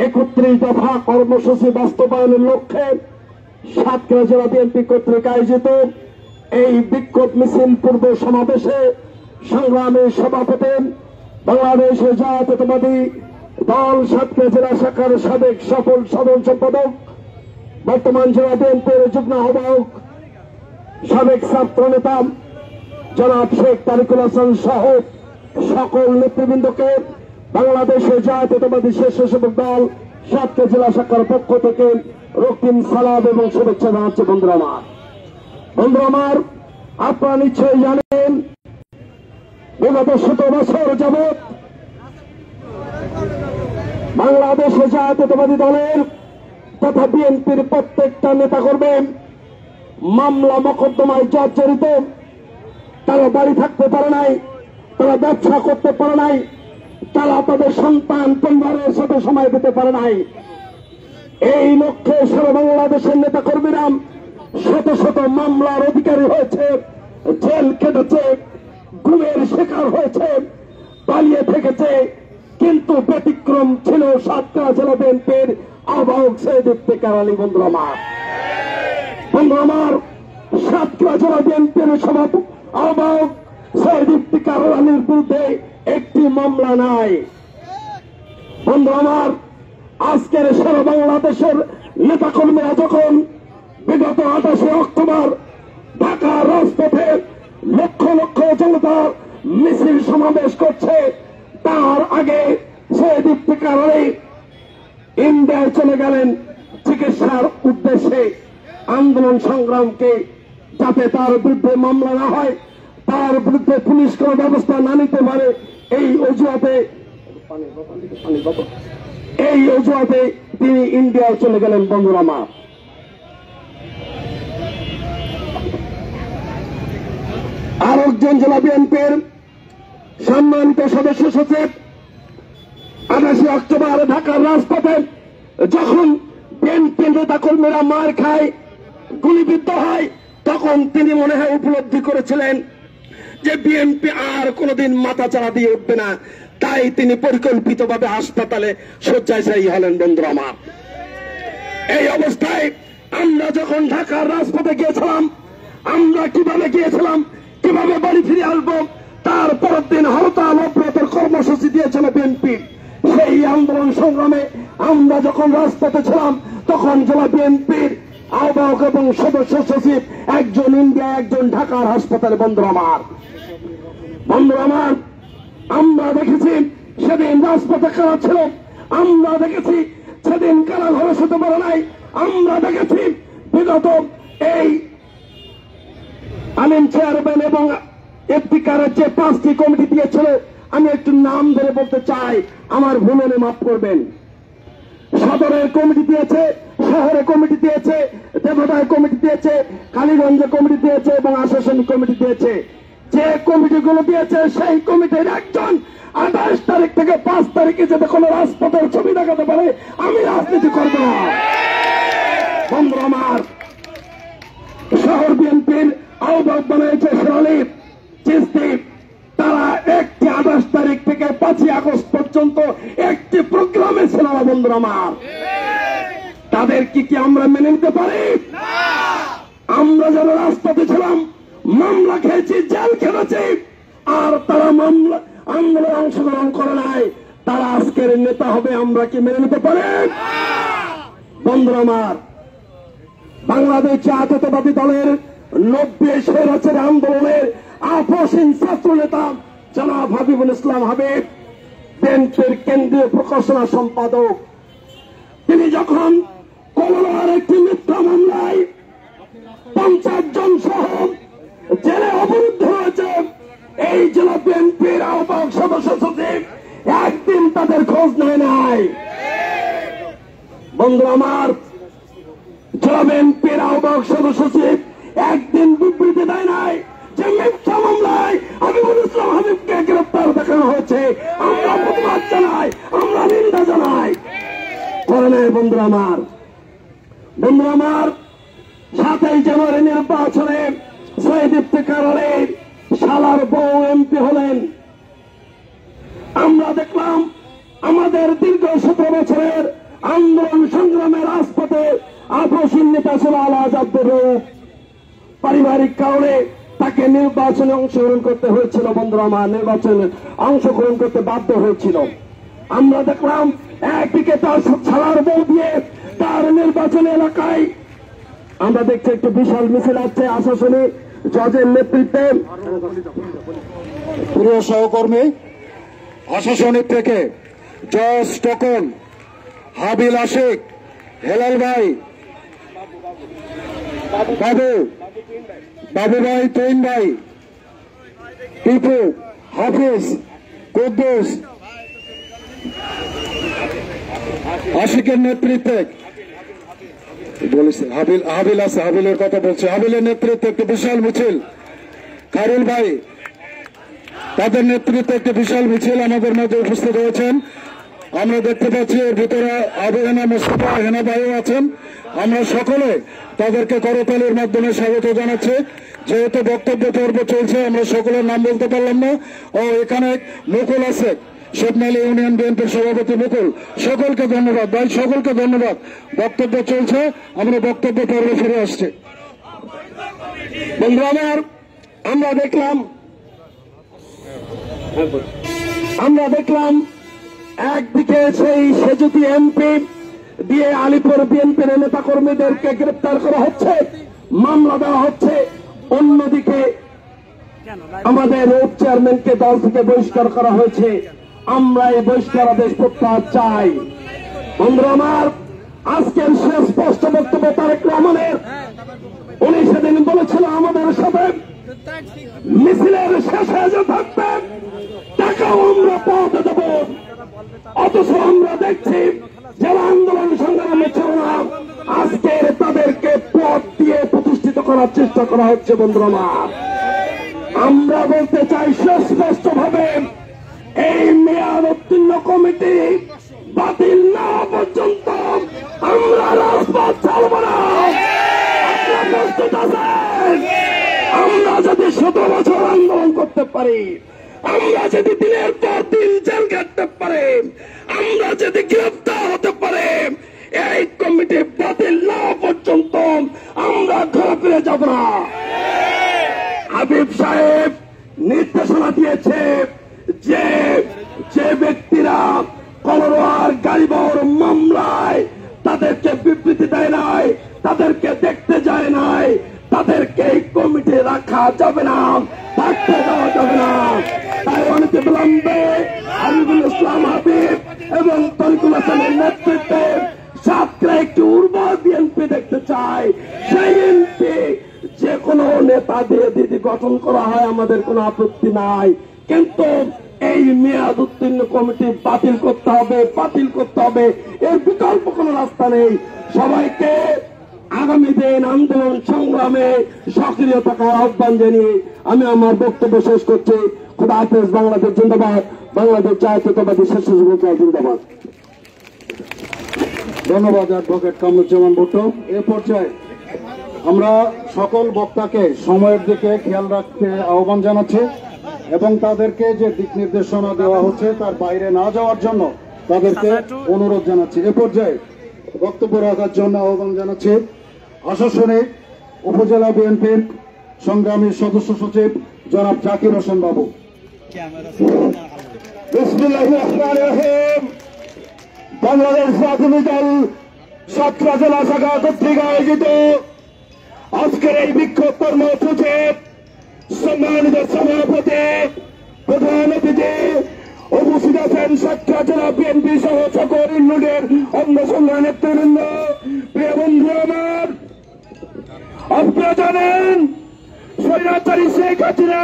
31 দফা কর্মসূচি বাস্তবায়নের লক্ষ্যে সাতক্ষীরা জেলা বিএনপি কর্তৃক আয়োজিত এই বিক্ষোভ মিছিল পূর্ব সমাবেশে সংগ্রামী সভাপতি, বাংলাদেশ জাতীয়তাবাদী দল সাতক্ষীরা জেলা শাখার সাবেক সফল সাধারণ সম্পাদক, বর্তমান জেলা বিএনপির যুগ্ম আহ্বায়ক, সাবেক ছাত্র নেতা জনাব শেখ তারিকুল হাসান সহ সকল নেতৃবৃন্দকে বাংলাদেশের জাতীয়তাবাদী স্বেচ্ছাসেবক দল সাতক্ষীরা জেলা শাখার পক্ষ থেকে রক্তিম সালাম এবং শুভেচ্ছা জানাচ্ছে। বন্ধুরা আমার, আপনারা নিশ্চয়ই জানেন বিগত 17 বছর যাবৎ বাংলাদেশের জাতীয়তাবাদী দলের তথা বিএনপির প্রত্যেকটা নেতা কর্মী মামলা মোকদ্দমায় জর্জরিত। তারা বাড়ি থাকতে পারে নাই, তারা ব্যবসা করতে পারে নাই, তারা তাদের সন্তান পরিবারের সাথে সময় দিতে পারে নাই। এই লক্ষ্যে সারা বাংলাদেশের নেতা কর্মীরা শত শত মামলার অধিকারী হয়েছে, জেল কেটেছে, গুমের শিকার হয়েছে, পালিয়ে থেকেছে। কিন্তু ব্যতিক্রম ছিল সাতক্ষীরা জেলা বিএনপির আহ্বায়ক সৈয়দ ইফতেখার আলী। বন্ধুরা আমার সাতক্ষীরা জেলা বিএনপির সভাপতি আহ্বায়ক সৈয়দ ইফতেখার আলীর বিরুদ্ধে একটি মামলা নাই। বন্ধু আমার, আজকের সারা বাংলাদেশের নেতাকর্মীরা যখন বিগত 28 অক্টোবর ঢাকার রাজপথে লক্ষ লক্ষ জনতা মিছিল সমাবেশ করছে, তার আগে সৈয়দ ইফতেখার আলী ইন্ডিয়ায় চলে গেলেন চিকিৎসার উদ্দেশ্যে। আন্দোলন সংগ্রামকে যাতে তার বিরুদ্ধে মামলা না হয়, তার বিরুদ্ধে পুলিশ কোন ব্যবস্থা না নিতে পারে, এই অজুহাতে তিনি ইন্ডিয়ায় চলে গেলেন। বন্ধুরা আমার, আর একজন জেলা বিএনপির সম্মানিত সদস্য সচিব 28 অক্টোবর ঢাকার রাজপথে যখন বিএনপি নেতা কর্মীরা মার খায়, গুলিবিদ্ধ হয়, তখন তিনি মনে হয় উপলব্ধি করেছিলেন যে বিএনপি আর কোনদিন মাথা চাড়া দিয়ে উঠবে না, তাই তিনি পরিকল্পিতভাবে হাসপাতালে শয্যাশায়ী হলেন। বন্ধুরা আমার, এই অবস্থায় আমরা যখন ঢাকার রাজপথে গিয়েছিলাম, আমরা কিভাবে গিয়েছিলাম, কিভাবে বাড়ি ফিরে আসবো, তার পরের দিন হরতাল অবরোধের কর্মসূচি দিয়েছিল বিএনপি। সেই আন্দোলন সংগ্রামে আমরা যখন রাজপথে ছিলাম, তখন জেলা বিএনপির আহ্বায়ক এবং সদস্য সচিব একজন ইন্ডিয়া, একজন ঢাকার হাসপাতালে। বন্ধুরা আমার, আমরা দেখেছি সেদিন রাজপথে কারা ছিল, আমরা দেখেছি সেদিন কারা ঘরে শুতে পারে নাই, আমরা দেখেছি বিগত এই আলিম চেয়ারম্যান এবং ইফতেখারের যে 5টি কমিটি দিয়েছিল, আমি একটু নাম ধরে বলতে চাই, আমার ভুল হলে মাফ করবেন। সদরের কমিটি দিয়েছে, শহরে কমিটি দিয়েছে, দেবদায় কমিটি দিয়েছে, কালীগঞ্জে কমিটি দিয়েছে এবং আশাসনী কমিটি দিয়েছে। যে কমিটিগুলো দিয়েছে সেই কমিটির একজন 28 তারিখ থেকে 5 তারিখে যাতে কোনো রাজপথের ছবি দেখাতে পারে, আমি রাজনীতি করব না। বন্ধুরা আমার, শহর বিএনপির আহ্বায়ক বানিয়েছে শেরালি চিস্তি, তারা একটি 28 তারিখ থেকে 5ই আগস্ট পর্যন্ত একটি প্রোগ্রামে ছিল না। বন্ধুরা আমার, তাদের কি আমরা মেনে নিতে পারি? আমরা যারা রাজপথে ছিলাম, মামলা খেয়েছি, জেল খেলেছি, আর তারা মামলা আন্দোলনে অংশগ্রহণ করে নাই, তারা আজকের নেতা হবে, আমরা কি মেনে নিতে পারি? বন্ধুরা আমার, বাংলাদেশ জাতীয়তাবাদী দলের 90 স্বৈরাচারী আন্দোলনের আপসহীন ছাত্র নেতা জনাব হাবিবুল ইসলাম হাবিব, বিএনপির কেন্দ্রীয় প্রকাশনা সম্পাদক, তিনি যখন কমলার একটি মিথ্যা মামলায় 50 জন সহ জেলে অবরুদ্ধ হয়েছে, এই জেলা বিএনপির আহ্বায়ক সদস্য সচিব একদিন তাদের খোঁজ নেয় নাই। বন্ধু আমার, জেলা বিএনপির আহ্বায়ক সদস্য সচিব একদিন বিবৃতি দেয় নাই যে মিথ্যা মামলায় হাবিবুল ইসলাম হাবিবকে গ্রেপ্তার দেখানো হয়েছে। আমরা প্রতিবাদ জানাই, আমরা নিন্দা জানাই, করে নেয়। বন্ধুরা আমার, 7ই জানুয়ারি নির্বাচনে সৈয়দ ইফতেখার আলীর শালার বউ এমপি হলেন। আমরা দেখলাম আমাদের দীর্ঘ 17 বছরের আন্দোলন সংগ্রামের রাজপথে আপসহীন নেতা ছিল আলহাজ আব্দুর রউফ। পারিবারিক কারণে তাকে নির্বাচনে অংশগ্রহণ করতে হয়েছিল। বন্ধুরা আমার, নির্বাচনে অংশগ্রহণ করতে বাধ্য হয়েছিল। আমরা দেখলাম একদিকে তার শালার বউ দিয়ে তার নির্বাচনী এলাকায় আমরা দেখছি একটি বিশাল মিছিল আছে আশাসনী জজের নেতৃত্বে। প্রিয় সহকর্মী, আশাসনী থেকে জজ টোকন, হাবিল আশিক, হেলাল ভাই, বাবু ভাই, তুইন ভাই, টিপু, হাফিজ, কুদ্দুস, আশিকের নেতৃত্বে বলেছে, হাবিল আছে, হাবিলের কথা বলছে, হাবিলের নেতৃত্বে একটি বিশাল মিছিল, খায়রুল ভাই, তাদের নেতৃত্বে একটি বিশাল মিছিল আমাদের মাঝে উপস্থিত হয়েছেন। আমরা দেখতে পাচ্ছি এর ভিতরে আবু হেনা মোস্তফা হেনা ভাইও আছেন। আমরা সকলে তাদেরকে করতালির মাধ্যমে স্বাগত জানাচ্ছি। যেহেতু বক্তব্য পর্ব চলছে, আমরা সকলের নাম বলতে পারলাম না। ও এখানে মুকুল আছে, শেখমালী ইউনিয়ন বিএনপির সভাপতি মুকুল। সকলকে ধন্যবাদ ভাই, সকলকে ধন্যবাদ। বক্তব্য চলছে, আমরা বক্তব্য পর্বে ফিরে আসছি। বন্ধু আমার, আমরা দেখলাম একদিকে সেই সেজুতি এমপি দিয়ে আলিপুর বিএনপির নেতা কর্মীদেরকে গ্রেপ্তার করা হচ্ছে, মামলা দেওয়া হচ্ছে, অন্যদিকে আমাদের উপ চেয়ারম্যানকে দল থেকে বহিষ্কার করা হয়েছে। আমরা এই বহিষ্কার আদেশ প্রত্যাহার চাই। বন্ধু আমার, আজকের শেষ স্পষ্ট বক্তব্য তারেক রহমানের। উনি সেদিন বলেছিল আমাদের সাথে মিছিলের শেষে যে থাকবে টাকাও আমরা পৌঁছে দেব, অথচ আমরা দেখছি যারা আন্দোলন সংগ্রামে ছিল না, আজকে তাদেরকে পথ দিয়ে প্রতিষ্ঠিত করার চেষ্টা করা হচ্ছে। বন্ধুরা আমার, আমরা বলতে চাই সুস্পষ্ট ভাবে, এই মেয়াদ উত্তীর্ণ কমিটি বাতিল না পর্যন্ত আমরা রাজপথ ছাড়ব না। আপনারা প্রস্তুত আছেন? আমরা যদি 17 বছর আন্দোলন করতে পারি, আমরা যদি দিনের পর দিন জেল কাটতে পারি, আমরা যদি গ্রেফতার হতে পারি, এই কমিটি বাতিল না পর্যন্ত আমরা ঘরে ফিরে যাব না। হাবিব সাহেব নির্দেশনা দিয়েছে যে যে ব্যক্তিরা কলরোয়ার গাড়িবহর মামলায় তাদেরকে বিবৃতি দেয় নাই, তাদেরকে দেখতে যায় নাই, তাদেরকে এই কমিটি রাখা যাবে না, থাকতে দেওয়া যাবে না। তাই অনেকে বিলম্বে হাবিবুল ইসলাম হাবিব এবং তরিকুল হাসানের নেতৃত্বে সাতক্ষীরা একটি উর্বর বিএনপি দেখতে চাই। সেই বিএনপি যে কোনো নেতা দিয়ে দিদি গঠন করা হয়, আমাদের কোনো আপত্তি নাই, কিন্তু এই মেয়াদ উত্তীর্ণ কমিটি বাতিল করতে হবে, বাতিল করতে হবে। এর বিকল্প কোনো রাস্তা নেই। সবাইকে আগামী দিন আন্দোলন সংগ্রামে সক্রিয় থাকার আহ্বান জানিয়ে আমি আমার বক্তব্য শেষ করছি। খুদা হাফেজ। বাংলাদেশ জিন্দাবাদ। বাংলাদেশ জাতীয়তাবাদী স্বেচ্ছাসেবক দল জিন্দাবাদ। ধন্যবাদ অ্যাডভোকেট কামরুজ্জামান ভুট্টো। এ পর্যায়ে আমরা সকল বক্তাকে সময়ের দিকে খেয়াল রাখতে আহ্বান জানাচ্ছি এবং তাদেরকে যে দিক নির্দেশনা দেওয়া হচ্ছে তার বাইরে না যাওয়ার জন্য তাদেরকে অনুরোধ জানাচ্ছি। এ পর্যায়ে বক্তব্য রাখার জন্য আহ্বান জানাচ্ছি আশাসনিক উপজেলা বিএনপির সংগ্রামী সদস্য সচিব জনাব জাকির হোসেন বাবু। বিসমিল্লাহির রহমানির রহিম। বাংলাদেশ জাতীয় দল সাতক্ষীরা জেলা শাখা কর্তৃক আয়োজিত আজকের এই বিক্ষোভ কর্মসূচি সম্মানিত সভাপতি, প্রধান অতিথি উপস্থিত আছেন সাতক্ষীরা জেলা বিএনপি সহ সকল ইউনিটের অঙ্গ সংগ্রাম নেতৃবৃন্দ। প্রিয় বন্ধু আমার, আপনারা জানেন স্বৈরাচারী শেখ হাসিনা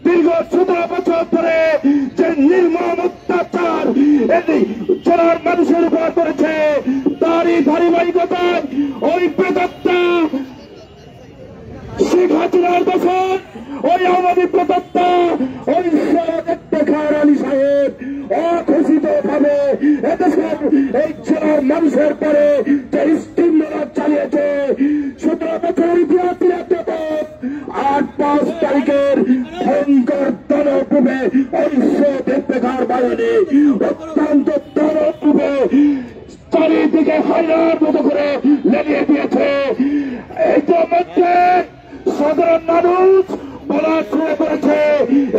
দীর্ঘ 17 বছর ধরে যে নির্মম অত্যাচার এই জেলার মানুষের উপর করেছে, তারই ধারাবাহিকতায় ওই প্রেতাত্মা শেখ হাসিনার দোষর ওই আমাদের প্রদত্তা ওই খান আলী সাহেব অঘোষিত ভাবে এদেশের এই জেলার মানুষের পরে যে স্টিমুলার চালিয়েছে 17 বছর ইতিহাস 8-5 তারিখের ভয়ঙ্কর দানবরূপে ওই দেববেঘার বাহিনী অত্যন্ত দানবরূপে চারিদিকে হাইনার মতো করে লেলিয়ে দিয়েছে। ইতিমধ্যে সাধারণ মানুষ বলা শুরু করেছে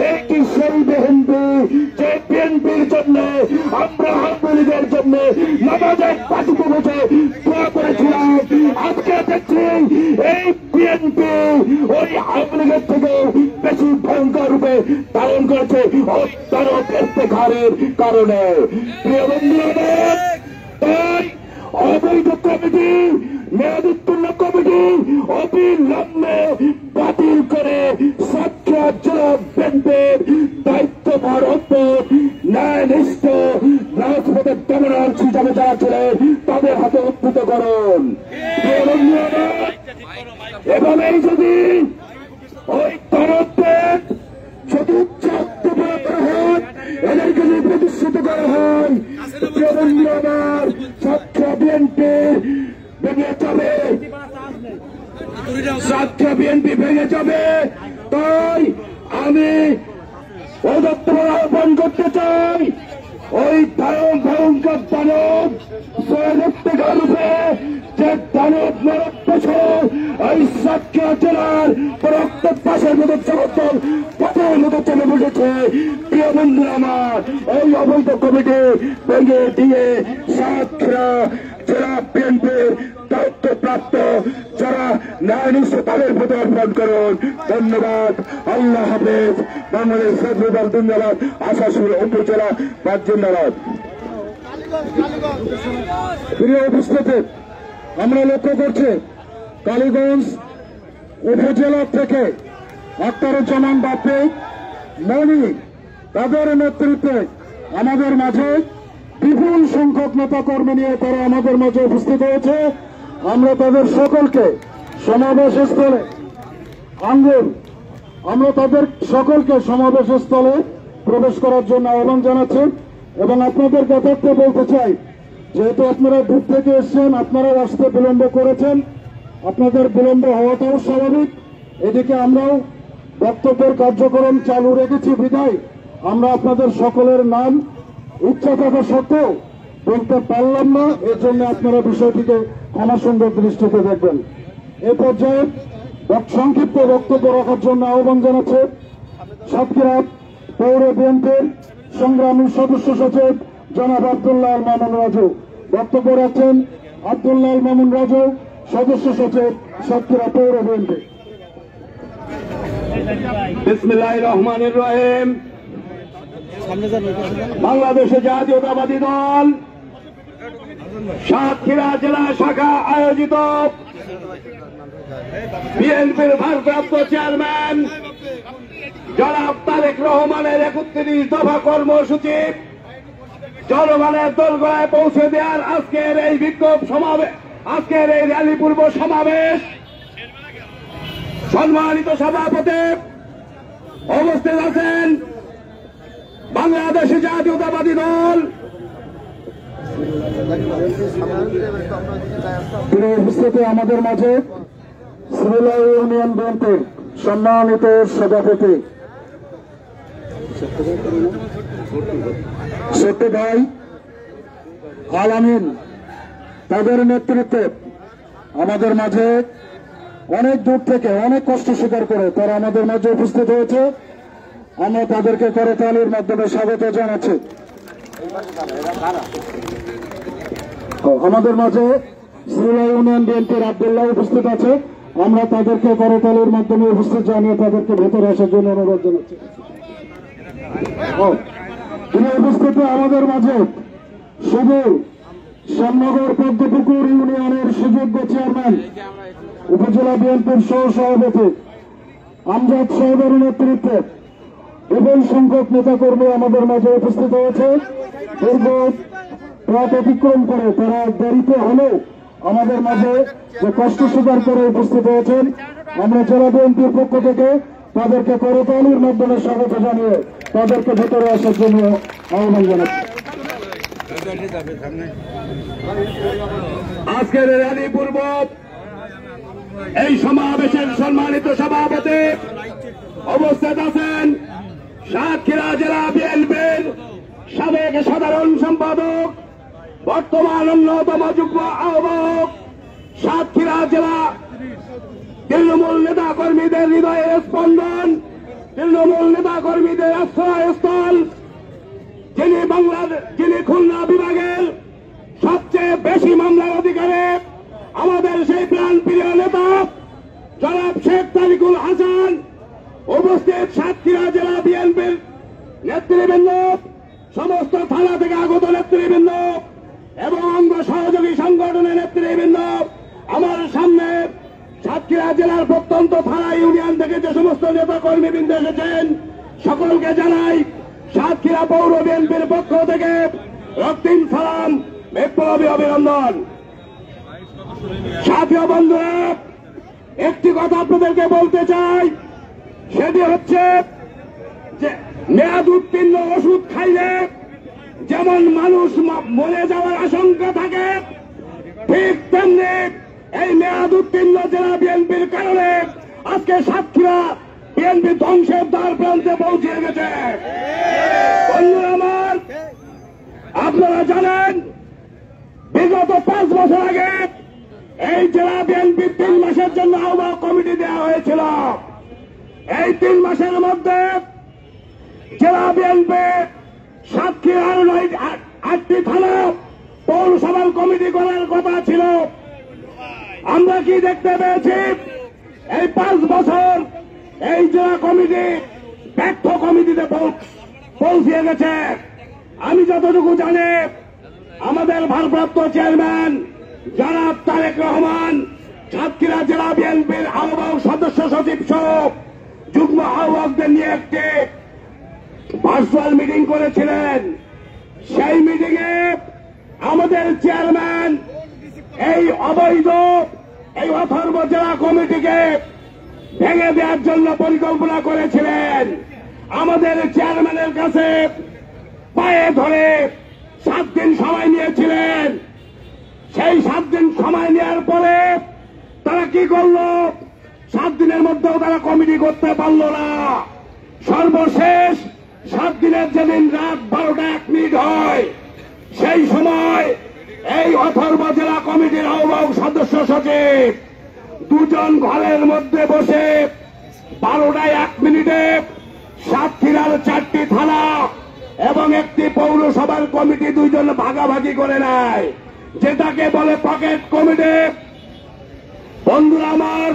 এই কি সেই বিএনপি যে বিএনপির জন্য আমরা আওয়ামী লীগের জন্য নামাজের পাঠিতে বসে দোয়া করেছিলাম। আজকে দেখছি এই বিএনপি ওই আওয়ামী লীগের থেকে বেশি ভয়ঙ্কর রূপে ধারণ করেছে ওই দানব ইফতেখারের কারণে। প্রিয় বন্ধুরা, তাই অবৈধ কমিটি মেয়াদ উত্তীর্ণ কমিটি অবিলম্বে বাতিল করে সাতক্ষীরা জেলা বিএনপির দায়িত্বভার ওপর ন্যায়নিষ্ঠ রাজপথের দমনার্থী হিসাবে যারা ছিলেন তাদের হাতে উদ্ধৃত করুন। এভাবেই যদি ওই তরফের যদি উচ্চাত্ত বিএনপি ভেঙে যাবে। তাই আমি অদত্তর আহ্বান করতে চাই, ওই ভয়ঙ্কর দানব সৈয়দত্তের রূপে যে দানব নরক বছর এই সাতক্ষীরা জেলার রক্তের পাশের মতো জগত্তর পথের মতো চলে বসেছে। প্রিয় বন্ধু আমার, এই অবৈধ কমিটি ভেঙে দিয়ে সাতক্ষীরা জেলা বিএনপির দায়িত্বপ্রাপ্ত যারা ন্যায়নিষ্ঠ তাদের প্রতি অর্পণ করুন। ধন্যবাদ। আল্লাহ হাফেজ। বাংলাদেশ সদর জিন্দাবাদ। আশাশুর উপজেলা বাদ জিন্দাবাদ। প্রিয় উপস্থিতি, আমরা লক্ষ্য করছি কালীগঞ্জ উপজেলা থেকে আখতারুজ্জামান বাপ্পি মনি তাদের নেতৃত্বে আমাদের মাঝে বিপুল সংখ্যক নেতা কর্মী নিয়ে তারা আমাদের মাঝে উপস্থিত হয়েছে। আমরা তাদের সকলকে সমাবেশ স্থলে আমরা তাদের সকলকে সমাবেশ স্থলে প্রবেশ করার জন্য আহ্বান জানাচ্ছি এবং আপনাদের যথার্থ বলতে চাই, যেহেতু আপনারা দূর থেকে এসছেন, আপনারাও আসতে বিলম্ব করেছেন, আপনাদের বিলম্ব হওয়াটাও স্বাভাবিক। এদিকে আমরাও বক্তব্যের কার্যক্রম চালু রেখেছি বিধায় আমরা আপনাদের সকলের নাম ইচ্ছা থাকা সত্ত্বেও বলতে পারলাম না। এর জন্য আপনারা বিষয়টিকে ক্ষমাসুন্দর দৃষ্টিতে দেখবেন। এ পর্যায়ে সংক্ষিপ্ত বক্তব্য রাখার জন্য আহ্বান জানাচ্ছে সাতক্ষীরা পৌর বিএনপির সংগ্রামী সদস্য সচিব জনাব আব্দুল্লাহ আল মামুন রাজু। বক্তব্য রাখছেন আব্দুল্লাহ আল মামুন রাজু, সদস্য সচিব সাতক্ষীরা পৌর বিএনপি। বিসমিল্লাহির রহমানির রহিম। বাংলাদেশ জাতীয়তাবাদী দল সাতক্ষীরা জেলা শাখা আয়োজিত বিএনপির ভারপ্রাপ্ত চেয়ারম্যান জনাব তারেক রহমানের 31 দফা কর্মসূচি জনগণের দোরগোড়ায় পৌঁছে দেওয়ার আজকের এই বিক্ষোভ সমাবেশ, আজকের এই র্যালি পূর্ব সমাবেশ সম্মানিত সভাপতি উপস্থিত আছেন বাংলাদেশ জাতীয়তাবাদী দল উপস্থিতি আমাদের মাঝে সিভিল ইউনিয়ন বিএনপির সম্মানিত সভাপতি সত্যি ভাই আল আমিন, তাদের নেতৃত্বে আমাদের মাঝে অনেক দূর থেকে অনেক কষ্ট স্বীকার করে তারা আমাদের মাঝে উপস্থিত হয়েছে। আমরা তাদেরকে করতালির মাধ্যমে স্বাগত জানাচ্ছি। আমাদের মাঝে সিভিল ইউনিয়ন বিএনপির আব্দুল্লাহ উপস্থিত আছে। আমরা তাদেরকে করতালির মাধ্যমে উপস্থিত জানিয়ে তাদেরকে ভেতরে আসার জন্য অনুরোধ জানাচ্ছি। উপস্থিত আমাদের মাঝে সুদূর শ্যামনগর পদ্মপুকুর ইউনিয়নের সুযোগ্য চেয়ারম্যান উপজেলা বিএনপির সহ সভাপতি আমজাদ সাহেবের নেতৃত্বে বিপুল সংখ্যক নেতাকর্মী আমাদের মাঝে উপস্থিত হয়েছে। দীর্ঘ পথ অতিক্রম করে তারা দেরিতে হলেও আমাদের মাঝে যে কষ্ট স্বীকার করে উপস্থিত হয়েছেন, আমরা জেলা বিএনপির পক্ষ থেকে তাদেরকে করতালির মাধ্যমে স্বাগত জানিয়ে তাদেরকে ভেতরে আসার জন্য আহ্বান জানাচ্ছি। আজকের র্যালি পূর্ব এই সমাবেশের সম্মানিত সভাপতি উপস্থিত আছেন সাতক্ষীরা জেলা বিএনপির সাবেক সাধারণ সম্পাদক, বর্তমান অন্যতম যুগ্ম আহ্বায়ক, সাতক্ষীরা জেলা তৃণমূল নেতা কর্মীদের হৃদয়ের স্পন্দন, তৃণমূল নেতা কর্মীদের আশ্রয়স্থল, যিনি খুলনা বিভাগের সবচেয়ে বেশি মামলার অধিকারে আমাদের সেই প্রাণ প্রিয় নেতা জনাব শেখ তারিকুল হাসান উপস্থিত সাতক্ষীরা জেলা বিএনপির নেতৃবৃন্দ, সমস্ত থানা থেকে আগত নেতৃবৃন্দ এবং অঙ্গ সহযোগী সংগঠনের নেতৃবৃন্দ, আমার সামনে সাতক্ষীরা জেলার প্রত্যন্ত থানা ইউনিয়ন থেকে যে সমস্ত নেতা কর্মীবৃন্দ এসেছেন সকলকে জানাই সাতক্ষীরা পৌর বিএনপির পক্ষ থেকে রক্তিম সালাম, বিপ্লবী অভিনন্দন। সাথী বন্ধুরা, একটি কথা আপনাদেরকে বলতে চাই, সেটি হচ্ছে যে মেয়াদ উত্তীর্ণ ওষুধ খাইলে যেমন মানুষ মরে যাওয়ার আশঙ্কা থাকে, ঠিক তেমনি এই মেয়াদ উত্তীর্ণ জেলা বিএনপির কারণে আজকে সাতক্ষীরা বিএনপি ধ্বংসের দ্বার প্রান্তে পৌঁছে গেছে। বন্ধুরা আমার, আপনারা জানেন বিগত 5 বছর আগে এই জেলা বিএনপি 3 মাসের জন্য আহ্বায়ক কমিটি দেওয়া হয়েছিল। এই 3 মাসের মধ্যে জেলা বিএনপি সাতক্ষীরার 8টি থানা পৌরসভার কমিটি করার কথা ছিল। আমরা কি দেখতে পেয়েছি? এই 5 বছর এই জেলা কমিটি ব্যর্থ কমিটিতে পৌঁছে গেছে। আমি যতটুকু জানি, আমাদের ভারপ্রাপ্ত চেয়ারম্যান জনাব তারেক রহমান সাতক্ষীরা জেলা বিএনপির আহ্বায়ক সদস্য সচিব সহ যুগ্ম আহ্বায়কদের নিয়ে একটি ভার্চুয়াল মিটিং করেছিলেন। সেই মিটিং এ আমাদের চেয়ারম্যান এই অবৈধ এই অথর্ব জেলা কমিটিকে ভেঙে দেওয়ার জন্য পরিকল্পনা করেছিলেন। আমাদের চেয়ারম্যানের কাছে পায়ে ধরে 7 দিন সময় নিয়েছিলেন। সেই 7 দিন সময় নেওয়ার পরে তারা কি করলো? 7 দিনের মধ্যেও তারা কমিটি করতে পারল না। সর্বশেষ 7 দিনের যেদিন রাত 12টা 1 মিনিট হয়, সেই সময় এই অথর্ব জেলা কমিটির আহ্বায়ক সদস্য সচিব 2 জন ঘরের মধ্যে বসে 12টা 1 মিনিটে সাতক্ষীরার 4টি থানা এবং একটি পৌরসভার কমিটি 2 জন ভাগাভাগি করে নেয়, যেটাকে বলে পকেট কমিটি। বন্ধুরা আমার,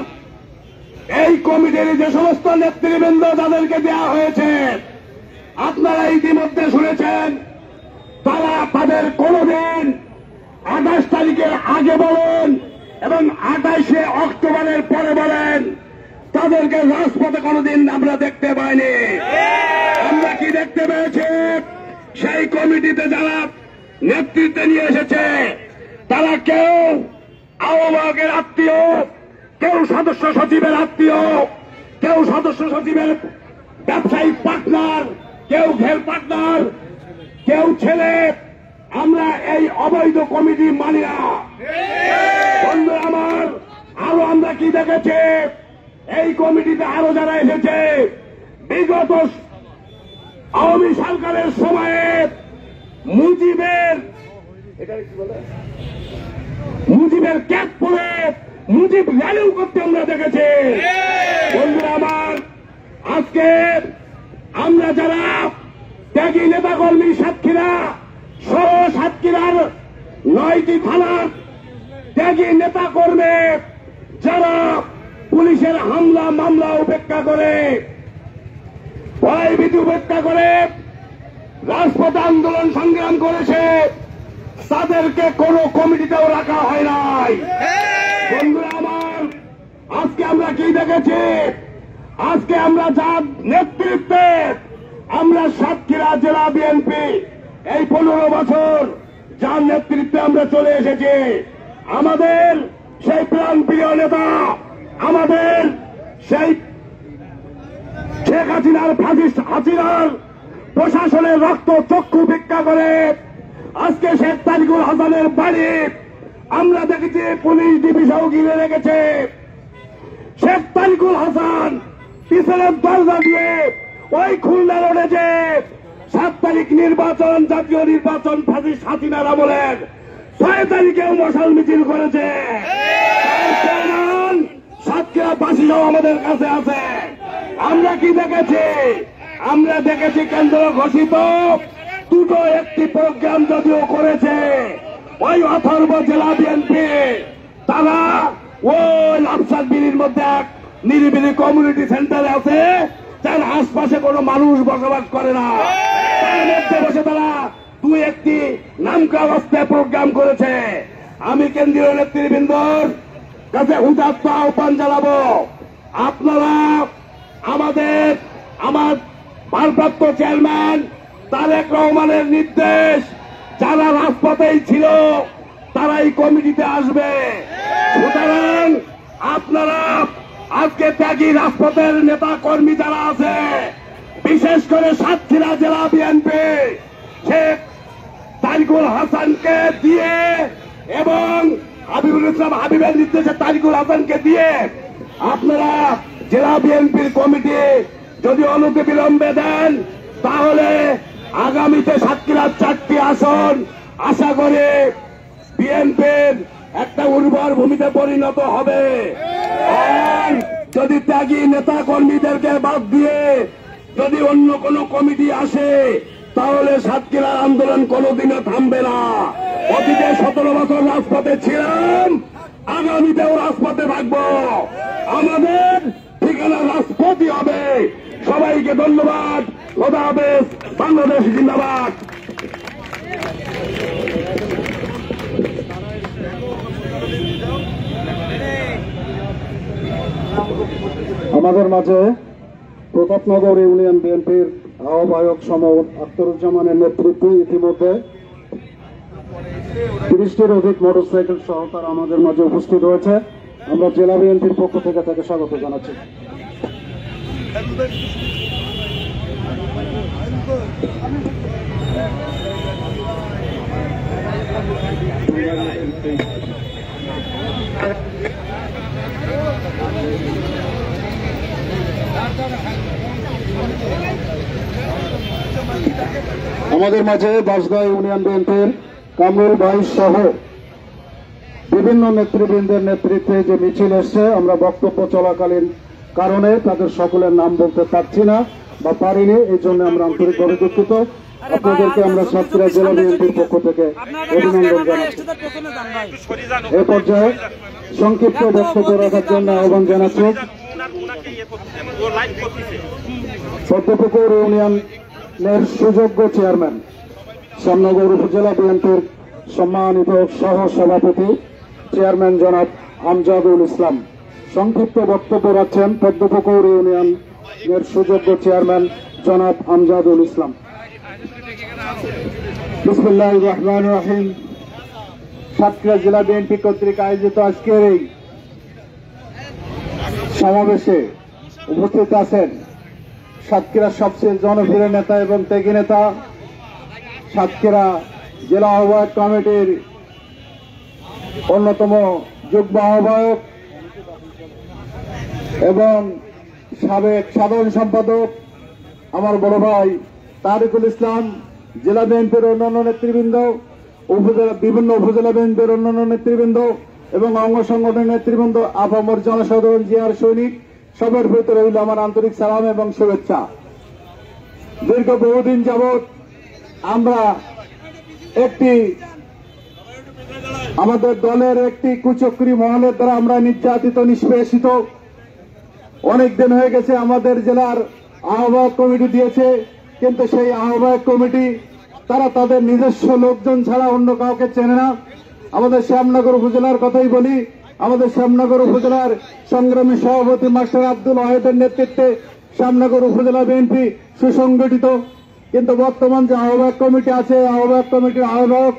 এই কমিটির যে সমস্ত নেতৃবৃন্দ যাদেরকে দেওয়া হয়েছে, আপনারা ইতিমধ্যে শুনেছেন, তারা তাদের কোনদিন 28 তারিখের আগে বলেন এবং 28শে অক্টোবরের পরে বলেন, তাদেরকে রাজপথে কোনদিন আমরা দেখতে পাইনি। আমরা কি দেখতে পেয়েছি? সেই কমিটিতে যারা নেতৃত্বে নিয়ে এসেছে, তারা কেউ আহ্বায়কের আত্মীয়, কেউ সদস্য সচিবের আত্মীয়, কেউ সদস্য সচিবের ব্যবসায়িক পার্টনার, কেউ ঘের পার্টনার, কেউ ছেলে। আমরা এই অবৈধ কমিটি মানি না। বন্ধু আমার, আরো আমরা কি দেখেছি? এই কমিটিতে আরো যারা এসেছে, বিগত আওয়ামী সরকারের সময়ে মুজিবের ক্যাপ পরে মুজিব র্যালিও করতে আমরা দেখেছি। বন্ধুরা আমার, আজকে আমরা যারা ত্যাগী নেতাকর্মী সাতক্ষীরা সহ সাতক্ষীরার 9টি থানার ত্যাগী নেতাকর্মী যারা পুলিশের হামলা মামলা উপেক্ষা করে, ভয়ভীতি উপেক্ষা করে রাজপথে আন্দোলন সংগ্রাম করেছে, তাদেরকে কোন কমিটিতেও রাখা হয় নাই। বন্ধুরা আমার, আজকে আমরা কি দেখেছি? আজকে আমরা যার নেতৃত্বে আমরা সাতক্ষীরা জেলা বিএনপি এই 15 বছর যার নেতৃত্বে আমরা চলে এসেছি, আমাদের সেই প্রাণপ্রিয় নেতা, আমাদের সেই শেখ হাসিনার হাসিনার প্রশাসনের রক্ত চক্ষু ভিক্ষা করে আজকে শেখ তারিকুল হাসানের বাড়ি আমরা দেখেছি পুলিশ ডিভিশন ঘিরে রেখেছে। শেখ তারিকুল হাসান পিছনের দরজা দিয়ে ওই খুলনা রোডে যে 7 তারিখ নির্বাচন, জাতীয় নির্বাচন ফ্যাসিস্ট হাসিনার আমলের 6 তারিখেও মশাল মিছিল করেছে। সাতক্ষীরাবাসীরাও আমাদের কাছে আছে। আমরা কি দেখেছি? আমরা দেখেছি কেন্দ্র ঘোষিত 2টো একটি প্রোগ্রাম যদিও করেছে, ওই অথর্ব জেলা বিএনপি তারা ওই লাফসানবিরির মধ্যে এক নিরিবিলি কমিউনিটি সেন্টার আছে, যার আশপাশে কোনো মানুষ বসবাস করে না, তার মধ্যে বসে তারা 2-1টি নামকাওয়াস্তে প্রোগ্রাম করেছে। আমি কেন্দ্রীয় নেতৃবৃন্দর কাছে উদাত্ত আহ্বান জানাবো, আপনারা আমার ভারপ্রাপ্ত চেয়ারম্যান তারেক রহমানের নির্দেশ, যারা রাজপথেই ছিল তারাই কমিটিতে আসবে। সুতরাং আপনারা আজকে ত্যাগী রাজপথের নেতা কর্মী যারা আছে, বিশেষ করে সাতক্ষীরা জেলা বিএনপি শেখ তারিকুল হাসানকে দিয়ে এবং হাবিবুল ইসলাম হাবিবের নির্দেশে তারিকুল হাসানকে দিয়ে আপনারা জেলা বিএনপির কমিটি যদি অনতিবিলম্বে দেন তাহলে আগামীতে সাতক্ষীরার 4টি আসন আশা করে বিএনপির একটা উর্বর ভূমিতে পরিণত হবে। আর যদি ত্যাগী নেতা কর্মীদেরকে বাদ দিয়ে যদি অন্য কোনো কমিটি আসে তাহলে সাতক্ষীরার আন্দোলন কোনোদিনও থামবে না। অতীতে 17 বছর রাজপথে ছিলাম, আগামীতেও রাজপথে থাকবো। আমাদের ঠিকানা রাজপথই হবে। সবাইকে ধন্যবাদ। খোদা হাফেজ। বাংলাদেশ জিন্দাবাদ। আমাদের মাঝে প্রতাপনগর ইউনিয়ন বিএনপির আহ্বায়ক সমর আখতারুজ্জামানের নেতৃত্বে ইতিমধ্যে 30টির অধিক মোটরসাইকেল সহ তারা আমাদের মাঝে উপস্থিত হয়েছে। আমরা জেলা বিএনপির পক্ষ থেকে তাকে স্বাগত জানাচ্ছি। আমাদের মাঝে বাসদা ইউনিয়ন বিএনপির কামরুল ভাই সহ বিভিন্ন নেতৃবৃন্দের নেতৃত্বে যে মিছিল এসছে, আমরা বক্তব্য চলাকালীন কারণে তাদের সকলের নাম বলতে পারছি না বা পারিনি, এই জন্য আমরা আন্তরিকভাবে দুঃখিত। আপনাদেরকে আমরা সাতক্ষীরা জেলা বিএনপির পক্ষ থেকে অভিনন্দন জানাচ্ছি। এ পর্যায়ে সংক্ষিপ্ত বক্তব্য রাখার জন্য আহ্বান জানাচ্ছি পদ্মপুকুর ইউনিয়নের সুযোগ্য চেয়ারম্যান, শ্যামনগর উপজেলা বিএনপির সম্মানিত সহ সভাপতি চেয়ারম্যান জনাব আমজাদুল ইসলাম। সংক্ষিপ্ত বক্তব্য রাখছেন পদ্মপুকুর ইউনিয়নের সুযোগ্য চেয়ারম্যান জনাব আমজাদুল ইসলাম। বিসমিল্লাহির রহমানির রহিম। সাতক্ষীরা জেলা বিএনপি কর্তৃক আয়োজিত আজকের এই সমাবেশে উপস্থিত আছেন সাতক্ষীরার সবচেয়ে জনপ্রিয় নেতা এবং ত্যাগী নেতা, সাতক্ষীরা জেলা আহ্বায়ক কমিটির অন্যতম যুগ্ম আহ্বায়ক এবং সাবেক সাধারণ সম্পাদক আমার বড় ভাই তারিকুল ইসলাম, জেলা বিএনপির অন্যান্য নেতৃবৃন্দ, বিভিন্ন উপজেলা বিএনপির অন্যান্য নেতৃবৃন্দ এবং অঙ্গ সংগঠনের নেতৃবৃন্দ, আপামর জনসাধারণ, জিয়ার সৈনিক, সবার ভিতরে রইল আমার আন্তরিক সালাম এবং শুভেচ্ছা। দীর্ঘ বহুদিন যাবৎ আমরা আমাদের দলের একটি কুচক্রী মহলের দ্বারা আমরা নির্যাতিত, নিষ্পেষিত। অনেক দিন হয়ে গেছে আমাদের জেলার আহ্বায়ক কমিটি দিয়েছে, কিন্তু সেই আহ্বায়ক কমিটি তারা তাদের নিজস্ব লোকজন ছাড়া অন্য কাউকে চেনে না। আমাদের শ্যামনগর উপজেলার কথাই বলি, আমাদের শ্যামনগর উপজেলার সংগ্রামী সভাপতি মাস্টার আব্দুল ওয়াহেদের নেতৃত্বে শ্যামনগর উপজেলা বিএনপি সুসংগঠিত, কিন্তু বর্তমান যে আহ্বায়ক কমিটি আছে, আহ্বায়ক কমিটির আহ্বায়ক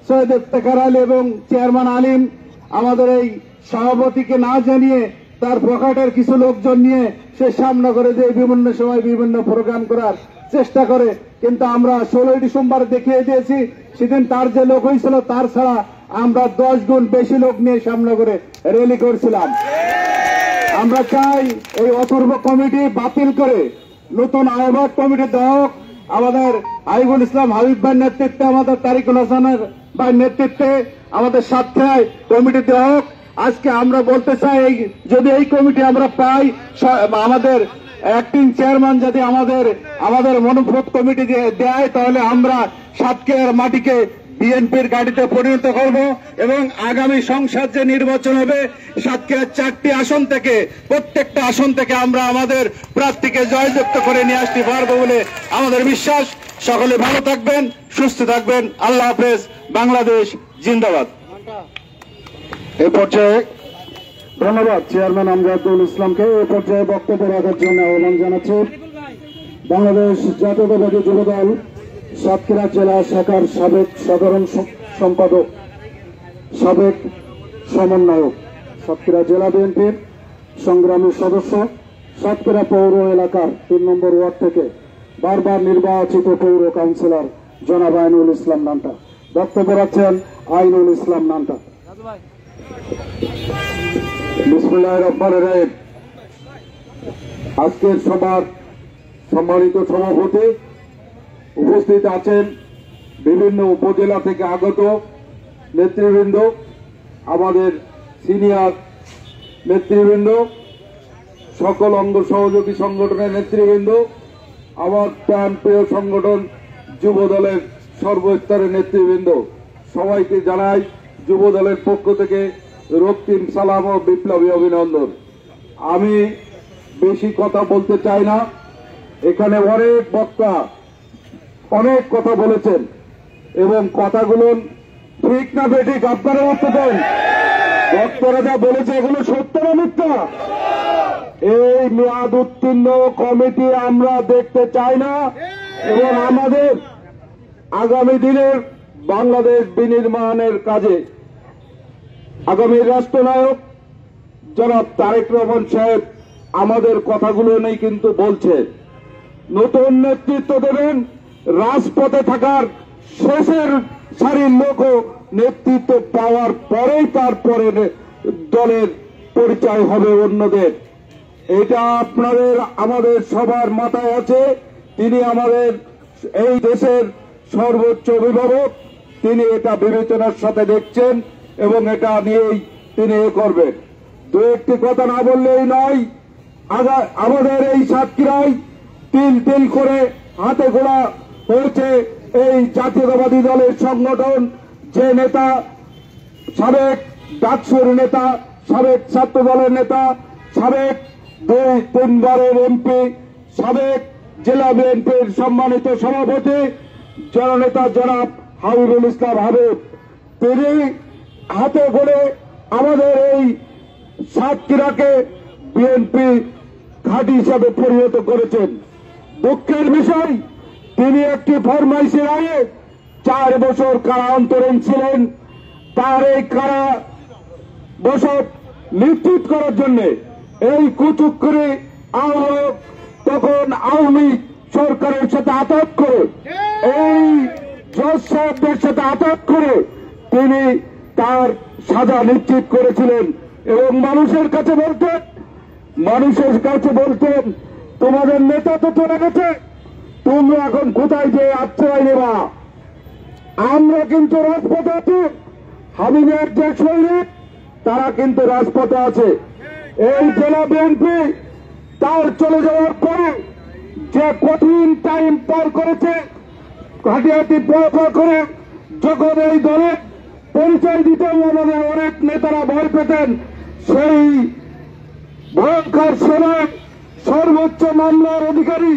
সৈয়দ ইফতেখার আলী এবং চেয়ারম্যান আলিম আমাদের এই সভাপতিকে না জানিয়ে তার পকেটের কিছু লোকজন নিয়ে সে শ্যামনগরে যে বিভিন্ন সময় বিভিন্ন প্রোগ্রাম করার চেষ্টা করে, কিন্তু আমরা 16 ডিসেম্বর দেখিয়ে দিয়েছি সেদিন তার যে লোক হয়েছিল তার ছাড়া আমরা 10 গুণ বেশি লোক নিয়ে শ্যামনগরে র্যালি করছিলাম। আমরা চাই এই অপূর্ব কমিটি বাতিল করে নতুন আহ্বায়ক কমিটি দেওয়া হোক। আমাদের আইবুল ইসলাম হাবিব ভাইয়ের নেতৃত্বে, আমাদের তারিকুল হাসানের ভাইয়ের নেতৃত্বে আমাদের সাতক্ষীরায় কমিটি দেওয়া হোক। আজকে আমরা বলতে চাই যদি এই কমিটি আমরা পাই, আমাদের অ্যাক্টিং চেয়ারম্যান যদি আমাদের মনোভূত কমিটি দেয়, তাহলে আমরা সাতক্ষীরার মাটিকে বিএনপির গাড়িতে পরিণত করব এবং আগামী সংসদ যে নির্বাচন হবে সাতক্ষীরার 4টি আসন থেকে প্রত্যেকটা আসন থেকে আমরা আমাদের প্রার্থীকে জয়যুক্ত করে নিয়ে আসতে পারবো বলে আমাদের বিশ্বাস। সকলে ভালো থাকবেন, সুস্থ থাকবেন। আল্লাহ হাফেজ। বাংলাদেশ জিন্দাবাদ। এ পর্যায়ে ধন্যবাদ চেয়ারম্যান আমজাদুল ইসলামকে। এ পর্যায়ে বক্তব্য রাখার জন্য আহ্বান জানাচ্ছি বাংলাদেশ জাতীয়তাবাদী যুবদল সাতক্ষীরা জেলা শাখার সাবেক সাধারণ সম্পাদক, সাবেক সমন্বয়ক, সাতক্ষীরা জেলা বিএনপির সংগ্রামী সদস্য, সাতক্ষীরা পৌর এলাকার 3 নম্বর ওয়ার্ড থেকে বারবার নির্বাচিত পৌর কাউন্সিলর জনাব আইনুল ইসলাম নান্টা। বক্তব্য রাখছেন আইনুল ইসলাম নান্টা। বিসমিল্লাহির রহমানির রহিম। আজকের সভার সম্মানিত সভাপতি, উপস্থিত আছেন বিভিন্ন উপজেলা থেকে আগত নেতৃবৃন্দ, আমাদের সিনিয়র নেতৃবৃন্দ, সকল অঙ্গ সহযোগী সংগঠনের নেতৃবৃন্দ, আমার প্রাণপ্রিয় সংগঠন যুব দলের সর্বস্তরের নেতৃবৃন্দ, সবাইকে জানাই যুব দলের পক্ষ থেকে রক্তিম সালাম ও বিপ্লবী অভিনন্দন। আমি বেশি কথা বলতে চাই না, এখানে অনেক বক্তা অনেক কথা বলেছেন এবং কথাগুলো ঠিক না বেঠিক আপনারা উত্তর দেন। বক্তারা যা বলেছে এগুলো সত্য না মিথ্যা? এই মেয়াদ উত্তীর্ণ কমিটি আমরা দেখতে চাই না এবং আমাদের আগামী দিনের বাংলাদেশ বিনির্মাণের কাজে আগামী রাষ্ট্রনায়ক জনাব তারেক রহমান সাহেব আমাদের কথাগুলো নেই কিন্তু বলছে নতুন নেতৃত্ব দেবেন, রাজপথে থাকার শেষের সারির লোকও নেতৃত্ব পাওয়ার পরেই তারপরে দলের পরিচয় হবে অন্যদের। এটা আপনাদের আমাদের সবার মাথায় আছে। তিনি আমাদের এই দেশের সর্বোচ্চ অভিভাবক, তিনি এটা বিবেচনার সাথে দেখছেন এবং এটা নিয়েই তিনি করবেন। দু একটি কথা না বললেই নয়, আমাদের এই সাতক্ষীরায় তিল তিল করে হাতে গোড়া হয়েছে এই জাতীয়তাবাদী দলের সংগঠন। যে নেতা সাবেক ডাকসুর নেতা, সাবেক ছাত্র দলের নেতা, সাবেক 2-3 বারের এমপি, সাবেক জেলা বিএনপির সম্মানিত সভাপতি জননেতা জনাব হাবিবুল ইসলাম হাবিব, তিনি হাতে গড়ে আমাদের এই সাতক্ষীরাকে বিএনপি ঘাঁটি হিসাবে পরিণত করেছেন। দুঃখের বিষয়, তিনি একটি ফরমাইশের আগে 4 বছর কারা অন্তরীণ ছিলেন। তার এই কারা বসত নিশ্চিত করার জন্য এই কুচুক্করি আহ্বায়ক তখন আওয়ামী সরকারের সাথে আঘাত করে, এই জজ সাহেবদের সাথে আঘাত করে তিনি তার সাজা নিশ্চিত করেছিলেন এবং মানুষের কাছে বলতেন তোমাদের নেতা তো চলে গেছে, তোমরা এখন কোথায় যে আশ্রয় নেবা? আমরা কিন্তু রাজপথে আছি। হাবিবের যে সৈনিক তারা কিন্তু রাজপথে আছে। এই জেলা বিএনপি তার চলে যাওয়ার পরে যে কঠিন টাইম পার করেছে, হাঁটিহাঁটি পর করে যখন এই দলের পরিচয় দিতেন আমাদের অনেক নেতারা ভয় পেতেন, সেই ভয়ঙ্কর সময় সর্বোচ্চ মামলার অধিকারী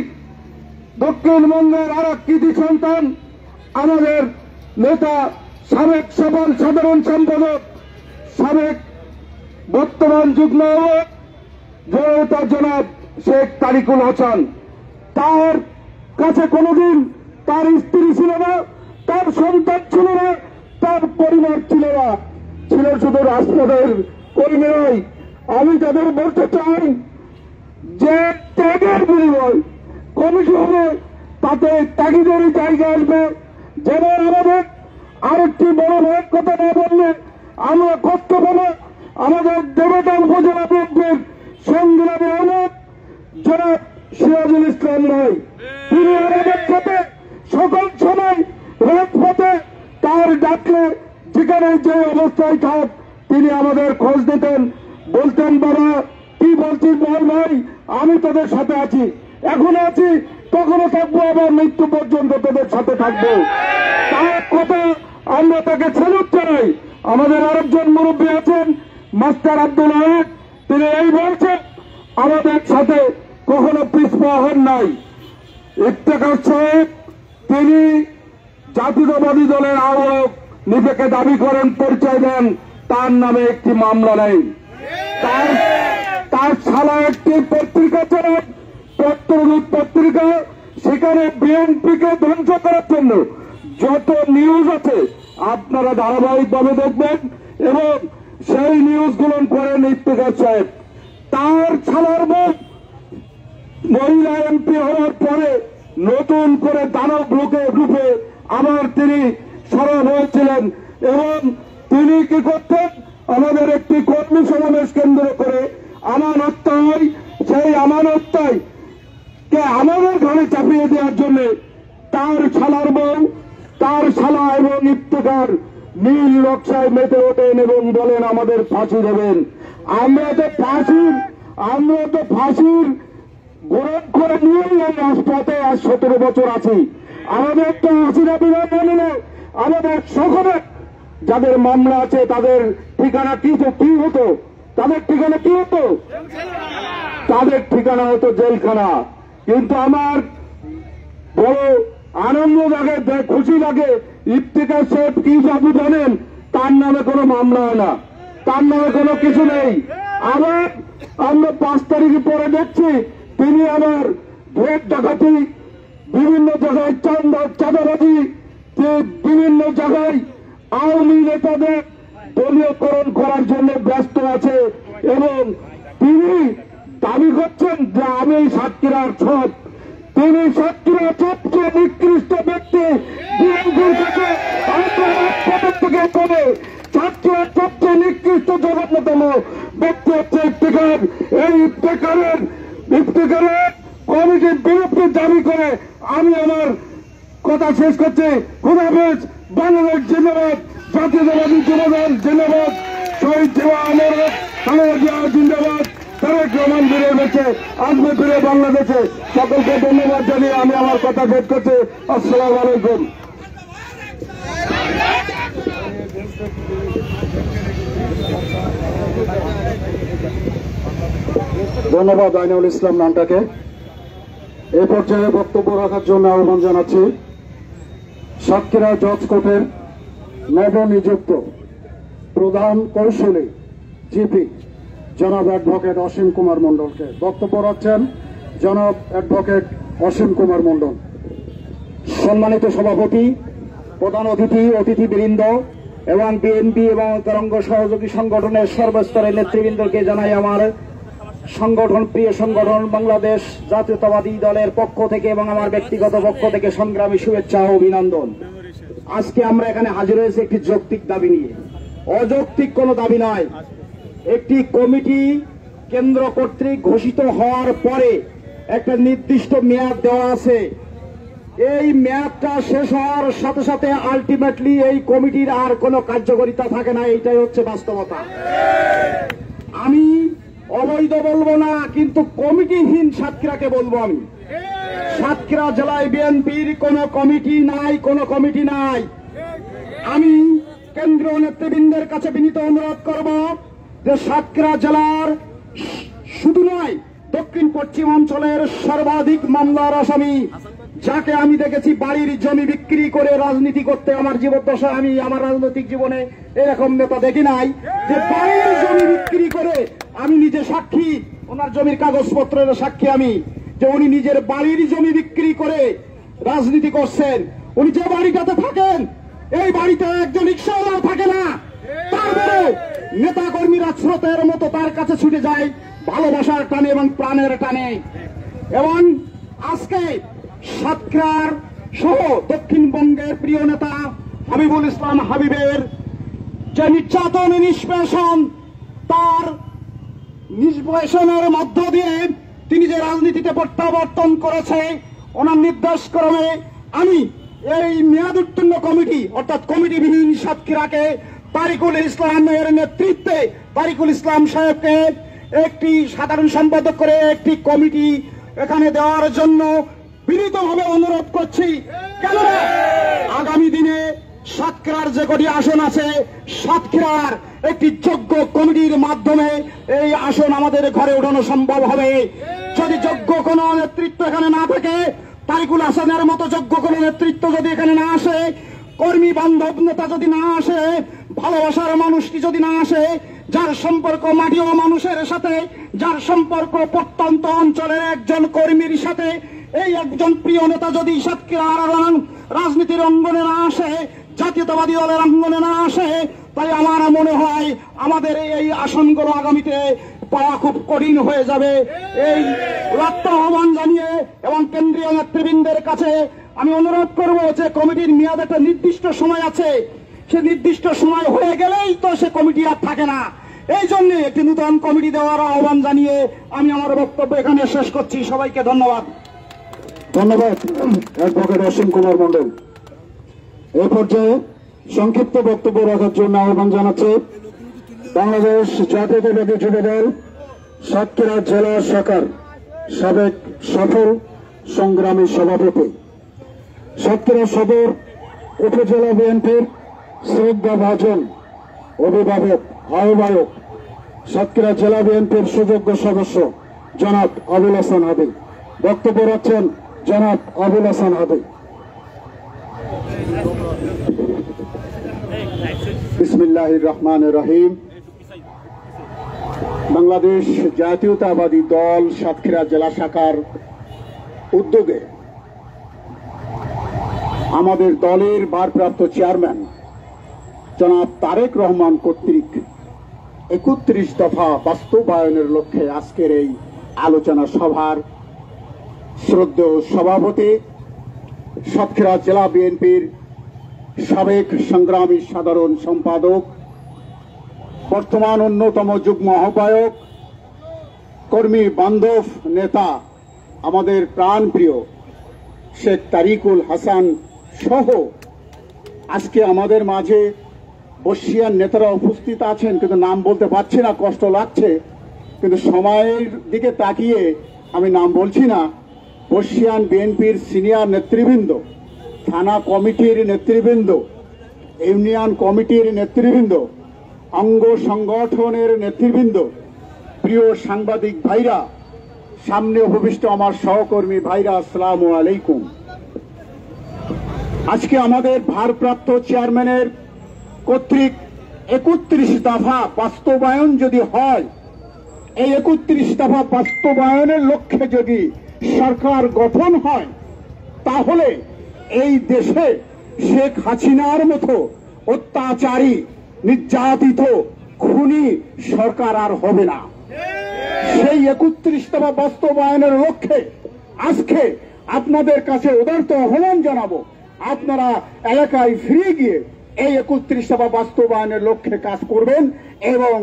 দক্ষিণবঙ্গের আর এক কৃতি সন্তান আমাদের নেতা সাবেক সাধারণ সম্পাদক, সাবেক বর্তমান যুগ্ম জনতা জনাব শেখ তারিকুল হাসান, তার কাছে কোনদিন তার স্ত্রী ছিল না, তার সন্তান ছিল না, তার পরিবার ছিল না, ছিল শুধু রাজপথের কর্মীরাই। আমি তাদের বলতে চাই যে ত্যাগের বিনিময় কমিটি হবে, তাতে ত্যাগীদেরই জায়গা আসবে। যেমন আমাদের আরেকটি বড় ভাইয়ের কথা না বললে আমরা কষ্ট পাবো। আমাদের দেবতা উপজেলা বিএনপির সংগ্রামী আহ্বায়ক জনাব সিরাজুল ইসলাম ভাই, তিনি আমাদের সাথে সকল সময় রাজপথে তার ডাকলে যেখানে যে অবস্থায় থাক তিনি আমাদের খোঁজ দিতেন, বলতেন বাবা কি বলছিস বল ভাই, আমি তোদের সাথে আছি, এখনো আছি, তখনও থাকবো, আবার মৃত্যু পর্যন্ত তোদের সাথে থাকবো। তার কথা আমরা তাকে স্যালুট জানাই। আমাদের আরেকজন মুরব্বী আছেন মাস্টার আব্দুল আহমেদ, তিনি এই বলছেন আমাদের সাথে কখনো পিছপা হন নাই। ইফতেখার সাহেব তিনি জাতীয়তাবাদী দলের আহ্বায়ক নিজেকে দাবি করেন, পরিচয় দেন, তার নামে একটি মামলা নেই। তার শালা একটি পত্রিকা চালায়, পত্রদূত পত্রিকা, সেখানে বিএনপিকে ধ্বংস করার জন্য যত নিউজ আছে আপনারা ধারাবাহিকভাবে দেখবেন এবং সেই নিউজগুলো করেন ইফতেখার সাহেব। তার শালার মুখ মহিলা এমপি হওয়ার পরে নতুন করে দানব রূপে আবার তিনি সরব হয়েছিলেন এবং তিনি কি করতেন, আমাদের একটি কর্মী সমাবেশ কেন্দ্র করে আমার হত্যা হয়, সেই আমার নীল নকশায় মেতে ওঠেন এবং বলেন আমাদের ফাঁসি দেবেন। আমরা তো ফাঁসির গ্রহণ করে নিয়েই এই রাজপথে আজ 17 বছর আছি। আমাদের তো হাসিনা বিধান মানলে আমাদের সকলে যাদের মামলা আছে তাদের ঠিকানা কি হতো? তাদের ঠিকানা কি হতো? তাদের ঠিকানা হতো জেলখানা। কিন্তু আমার বড় আনন্দ লাগে, খুশি লাগে, ইফতিকার সাহেব কি জাদু জানেন, তার নামে কোনো মামলা হয় না, তার নামে কোনো কিছু নেই। আবার আমরা 5 তারিখে পরে দেখছি তিনি আবার ভোট ডাকাতি, বিভিন্ন জায়গায় চাঁদাবাজি, বিভিন্ন জায়গায় আওয়ামী নেতাদের দলীয়করণ করার জন্য ব্যস্ত আছে এবং তিনি দাবি করছেন যে আমি সাতক্ষীরার সব। তিনি সাতক্ষীরার সবচেয়ে নিকৃষ্ট ব্যক্তি, বিএনপির কাছে থেকে করে সাতক্ষীরার সবচেয়ে নিকৃষ্ট জঘন্যতম ব্যক্তি হচ্ছে ইফতিকার। এই ইফতিকারের কমিটির বিরুদ্ধে দাবি করে আমি আমার কথা শেষ করছি। খুদা হাফেজ। বাংলাদেশ জিন্দাবাদ, জাতীয়তাবাদী যুবদল জিন্দাবাদ, শহীদ জওয়ান খালেদা জিয়া জিন্দাবাদ, তারেক রহমান ফিরে এসেছে, আসবে ফিরে বাংলাদেশে। সকলকে ধন্যবাদ জানিয়ে আমি আমার কথা শেষ করছি। আসসালামু আলাইকুম। ধন্যবাদ আইনুল ইসলাম নানটাকে। এ পর্যায়ে বক্তব্য রাখার জন্য আহ্বান জানাচ্ছি সাতক্ষীরা জজ কোর্টের নবনিযুক্ত প্রধান কৌশলী জিপি জনাব অ্যাডভোকেট অসীম কুমার মণ্ডলকে। বক্তব্য রাখছেন জনাব অ্যাডভোকেট অসীম কুমার মণ্ডল। সম্মানিত সভাপতি, প্রধান অতিথিবৃন্দ এবং বিএনপি এবং তরঙ্গ সহযোগী সংগঠনের সর্বস্তরের নেতৃবৃন্দকে জানাই আমার প্রিয় সংগঠন বাংলাদেশ জাতীয়তাবাদী দলের পক্ষ থেকে এবং আমার ব্যক্তিগত পক্ষ থেকে সংগ্রামী শুভেচ্ছা ও অভিনন্দন। আজকে আমরা এখানে হাজির হয়েছি একটি যৌক্তিক দাবি নিয়ে। অযৌক্তিক কোনো দাবি নয়। একটি কমিটি কেন্দ্র কর্তৃক ঘোষিত হওয়ার পরে একটা নির্দিষ্ট মেয়াদ দেওয়া আছে। এই মেয়াদটা শেষ হওয়ার সাথে সাথে আলটিমেটলি এই কমিটির আর কোনো কার্যকারিতা থাকে না। এইটাই হচ্ছে বাস্তবতা। আমি অবৈধ বলবো না, কিন্তু কমিটিহীন সাতক্ষীরাকে বলবো। আমি সাতক্ষীরা জেলায় বিএনপির কোনো কমিটি নাই। আমি কেন্দ্রীয় নেতৃবৃন্দের কাছে বিনীত অনুরোধ করব যে সাতক্ষীরা জেলার শুধু নয়, দক্ষিণ পশ্চিম অঞ্চলের সর্বাধিক মামলার আসামি, যাকে আমি দেখেছি বাড়ির জমি বিক্রি করে রাজনীতি করতে। আমার জীবদ্দশায় আমি আমার রাজনৈতিক জীবনে এরকম নেতা দেখি নাই যে বাড়ির জমি বিক্রি করে। আমি নিজে সাক্ষী, ওনার জমির কাগজপত্রের সাক্ষী আমি, যে উনি নিজের বাড়ির জমি বিক্রি করে রাজনীতি করছেন। উনি যে বাড়িটাতে থাকেন, এই বাড়িতে একজন রিকশাওয়ালাও থাকে না। তারপরে নেতা কর্মীরা স্রোতের মতো তার কাছে ছুটে যায় ভালোবাসার টানে এবং প্রাণের টানে। এবং আজকে সাতক্ষীরার সহ দক্ষিণবঙ্গের প্রিয় নেতা হাবিবুল ইসলাম হাবিবের যে নির্যাতন নিষ্পেষণ, তার নিষ্পেষণের মধ্য দিয়ে তিনি যে রাজনীতিতে প্রত্যাবর্তন করেছে, ওনার নির্দেশ ক্রমে আমি এই মেয়াদ উত্তীর্ণ কমিটি অর্থাৎ কমিটিবিহীন সাতক্ষীরাকে তারিকুল ইসলামের নেতৃত্বে তারিকুল ইসলাম সাহেবকে একটি সাধারণ সম্পাদক করে একটি কমিটি এখানে দেওয়ার জন্য বিনীতভাবে অনুরোধ করছি। কেননা আগামী দিনে সাতক্ষীরার যে কটি আসন আছে, সাতক্ষীরার একটি যোগ্য কমিটির মাধ্যমে এই আসন আমাদের ঘরে ওঠানো সম্ভব হবে। যদি যোগ্য কোনো নেতৃত্ব এখানে না থাকে, তারিকুল হাসানের মতো যোগ্য কোনো নেতৃত্ব যদি এখানে না আসে, কর্মী বান্ধব নেতা যদি না আসে, ভালোবাসার মানুষটি যদি না আসে, যার সম্পর্ক মাটিও মানুষের সাথে, যার সম্পর্ক প্রত্যন্ত অঞ্চলের একজন কর্মীর সাথে, এই একজন প্রিয় নেতা যদি সাতক্ষীরার রাজনীতির অঙ্গনে না আসে, জাতীয়তাবাদী দলের অঙ্গনে না আসে, তাই আমার মনে হয় আমাদের এই আসনগুলো আগামীতে পাওয়া খুব কঠিন হয়ে যাবে। এই উদাত্ত আহ্বান জানিয়ে এবং কেন্দ্রীয় নেতৃবৃন্দের কাছে আমি অনুরোধ করব যে কমিটির মেয়াদ একটা নির্দিষ্ট সময় আছে, সে নির্দিষ্ট সময় হয়ে গেলেই তো সে কমিটি আর থাকে না। এই জন্য একটি নতুন কমিটি দেওয়ার আহ্বান জানিয়ে আমি আমার বক্তব্য এখানে শেষ করছি। সবাইকে ধন্যবাদ। ধন্যবাদ অ্যাডভোকেট অসীম কুমার মণ্ডল। এই পর্যায়ে সংক্ষিপ্ত বক্তব্য রাখার জন্য আহ্বান জানাচ্ছি বাংলাদেশ জাতীয়তাবাদী যুবদল সাতক্ষীরা জেলা শাখার সাবেক সফল সংগ্রামী সভাপতি, সাতক্ষীরা সদর উপজেলা বিএনপির শ্রদ্ধাভাজন অভিভাবক আহ্বায়ক, সাতক্ষীরা জেলা বিএনপির সুযোগ্য সদস্য জনাব আবুল হাসান হাদি। বক্তব্য রাখছেন জনাব আবুল হাসান হাদি। বিসমিল্লাহির রহমানির রহিম। বাংলাদেশ জাতীয়তাবাদী দল সাতক্ষীরা জেলা শাখার উদ্যোগে আমাদের দলের ভারপ্রাপ্ত চেয়ারম্যান জনাব তারেক রহমান কর্তৃক 31 দফা বাস্তবায়নের লক্ষ্যে আজকের এই আলোচনা সভার শ্রদ্ধেয় সভাপতি, সাতক্ষীরা জেলা বিএনপির সাবেক সংগ্রামী সাধারণ সম্পাদক, বর্তমান অন্যতম যুগ্ম আহ্বায়ক, কর্মী বান্ধব নেতা আমাদের প্রাণপ্রিয় শেখ তারিকুল হাসান সহ আজকে আমাদের মাঝে বর্ষিয়ান নেতারা উপস্থিত আছেন, কিন্তু নাম বলতে পারছি না, কষ্ট লাগছে, কিন্তু সময়ের দিকে তাকিয়ে আমি নাম বলছি না। বর্ষিয়ান বিএনপির সিনিয়র নেতৃবৃন্দ, থানা কমিটির নেতৃবৃন্দ, ইউনিয়ন কমিটির নেতৃবৃন্দ, অঙ্গ সংগঠনের নেতৃবৃন্দ, প্রিয় সাংবাদিক ভাইরা, সামনে উপবিষ্ট আমার সহকর্মী ভাইরা, আসসালামু আলাইকুম। আজকে আমাদের ভারপ্রাপ্ত চেয়ারম্যানের কর্তৃক 31 দফা বাস্তবায়ন যদি হয়, এই 31 দফা বাস্তবায়নের লক্ষ্যে যদি সরকার গঠন হয়, তাহলে এই দেশে শেখ হাসিনার মতো অত্যাচারী, নির্যাতিত, খুনি সরকার আর হবে না। সেই 31 দফা বাস্তবায়নের লক্ষ্যে আজকে আপনাদের কাছে উদারত আহ্বান জানাবো, আপনারা এলাকায় ফিরে গিয়ে এই 31 দফা বাস্তবায়নের লক্ষ্যে কাজ করবেন এবং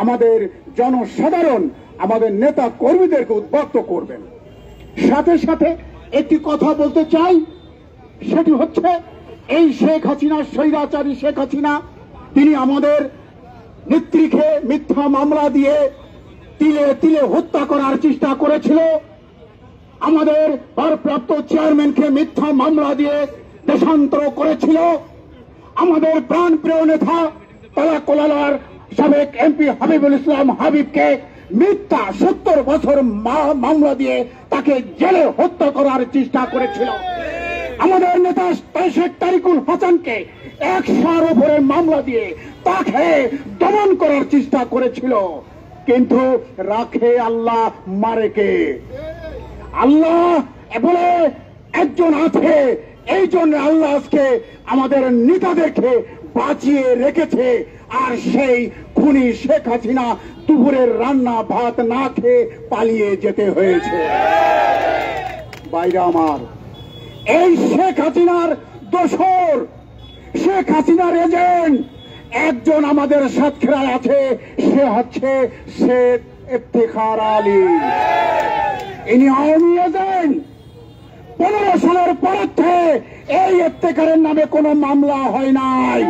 আমাদের জনসাধারণ, আমাদের নেতা কর্মীদেরকে উদ্বুদ্ধ করবেন। সাথে সাথে একটি কথা বলতে চাই, সেটি হচ্ছে এই শেখ হাসিনা, স্বৈরাচারী শেখ হাসিনা, তিনি আমাদের নেত্রীকে মিথ্যা মামলা দিয়ে তিলে তিলে হত্যা করার চেষ্টা করেছিল, আমাদের ভারপ্রাপ্ত চেয়ারম্যানকে মিথ্যা মামলা দিয়ে দেশান্তর করেছিল, আমাদের প্রাণপ্রিয় নেতা তালাকোলার সাবেক এমপি হাবিবুল ইসলাম হাবিবকে মিথ্যা 70 বছর মামলা দিয়ে তাকে জেলে হত্যা করার চেষ্টা করেছিল, আমাদের নেতা শেখ তারিকুল হাসানকে 100-র উপরে মামলা দিয়ে তাকে দমন করার চেষ্টা করেছিল। কিন্তু রাখে আল্লাহ, মারে কে? আল্লাহ বলে একজন আছে, এই জন্য আল্লাহ আজকে আমাদের নেতাদেরকে বাঁচিয়ে রেখেছে। আর সেই খুনি শেখ হাসিনা দুপুরের রান্না ভাত না খেয়ে পালিয়ে যেতে হয়েছে। বাইরে আমার, এই শেখ হাসিনার দোসর, শেখ হাসিনার এজেন্ট একজন আমাদের সাতক্ষীরায় আছে, সে হচ্ছে শেখ ইফতেখার আলী। ইনি আওয়ামী এজেন্ট। 15 সালের পরের থেকে এই ইফতেখারের নামে কোনো মামলা হয় নাই।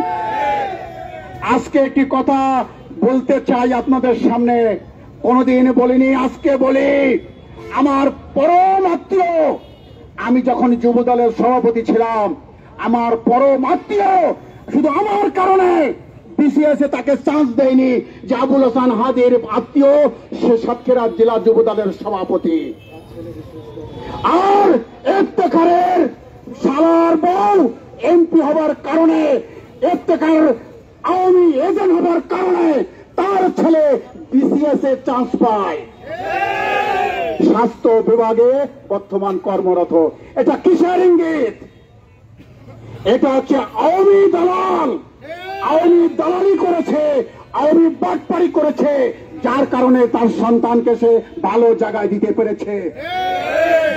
আজকে একটি কথা বলতে চাই আপনাদের সামনে, কোনদিন বলিনি, আজকে বলি। আমার পরম আত্মীয়, আমি যখন যুব দলের সভাপতি ছিলাম, আমার পরম আত্মীয়, শুধু আমার কারণে বিসিএস তাকে চান্স দেয়নি যে আবুল হাসান হাদির আত্মীয়, সে সাতক্ষীরা জেলা যুব দলের সভাপতি। আর ইফতেখারের শালার বউ এমপি হবার কারণে, ইফতেখার আওয়ামী এজেন্ট হবার কারণে তার ছেলে বিসিএস এ চান্স পায়, স্বাস্থ্য বিভাগে বর্তমান কর্মরত। এটা কিসের ইঙ্গিত? এটা হচ্ছে আওয়ামী দালাল, আওয়ামী দালালি করেছে, আওয়ামী বাটপারি করেছে, যার কারণে তার সন্তানকে সে ভালো জায়গায় দিতে পেরেছে।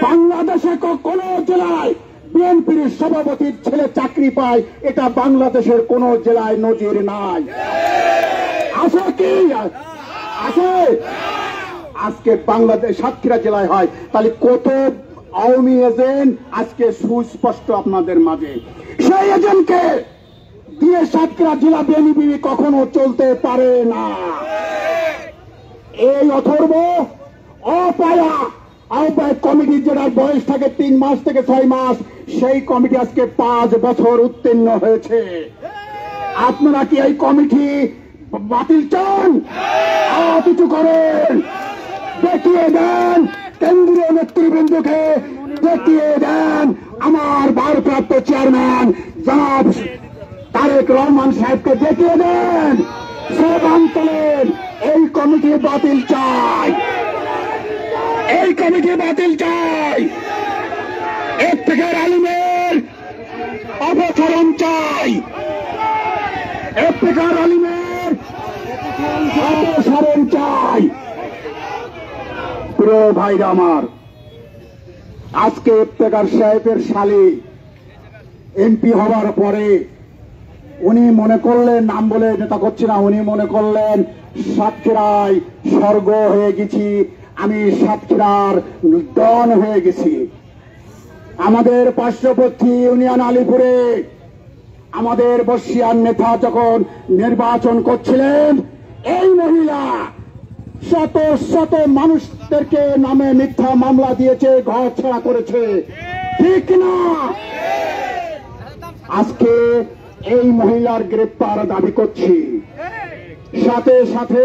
বাংলাদেশে কোন জেলায় বিএনপির সভাপতির ছেলে চাকরি পায়, এটা বাংলাদেশের কোন জেলায় নজির নাই। আছে কি? আছে? আজকে বাংলাদেশ সাতক্ষীরা জেলায় হয়, তাহলে কত আওয়ামী এজেন্ট আজকে সুস্পষ্ট আপনাদের মাঝে। সেই এজেন্টকে দিয়ে সাতক্ষীরা জেলা বিএনপি কখনো চলতে পারে না। এই অথর্ব অপায়া আহ্বায়ক কমিটির যেটা বয়স থাকে 3 মাস থেকে 6 মাস, সেই কমিটি আজকে 5 বছর উত্তীর্ণ হয়েছে। আপনারা কি এই কমিটি বাতিল চান? কিছু করেন, দেখিয়ে দেন কেন্দ্রীয় নেতৃবৃন্দকে, দেখিয়ে দেন আমার ভারপ্রাপ্ত চেয়ারম্যান জনাব তারেক রহমান সাহেবকে দেখিয়ে দেন, স্লোগান তোলেন এই কমিটি বাতিল চাই, এই কমিটি বাতিল চাই, ইফতেখার আলিমের অপসারণ চাই, ইফতেখার আলিমের অপসারণ চাই। প্রিয় ভাইরা আমার, আজকে ইফতেখার সাহেবের শালী এমপি হওয়ার পরে উনি মনে করলেন, নাম বলে নেতা করছি না, উনি মনে করলেন সাতক্ষীরায় স্বর্গ হয়ে গেছি, আমি সাতক্ষীরার ডন হয়ে গেছি। আমাদের পার্শ্ববর্তী ইউনিয়ন আলিপুরে আমাদের বর্ষিয়ার নেতা যখন নির্বাচন করছিলেন, এই মহিলা শত শত মানুষদেরকে নামে মিথ্যা মামলা দিয়েছে, ঘর ছাড়া করেছে, ঠিক না? আজকে এই মহিলার গ্রেপ্তার দাবি করছি। সাথে সাথে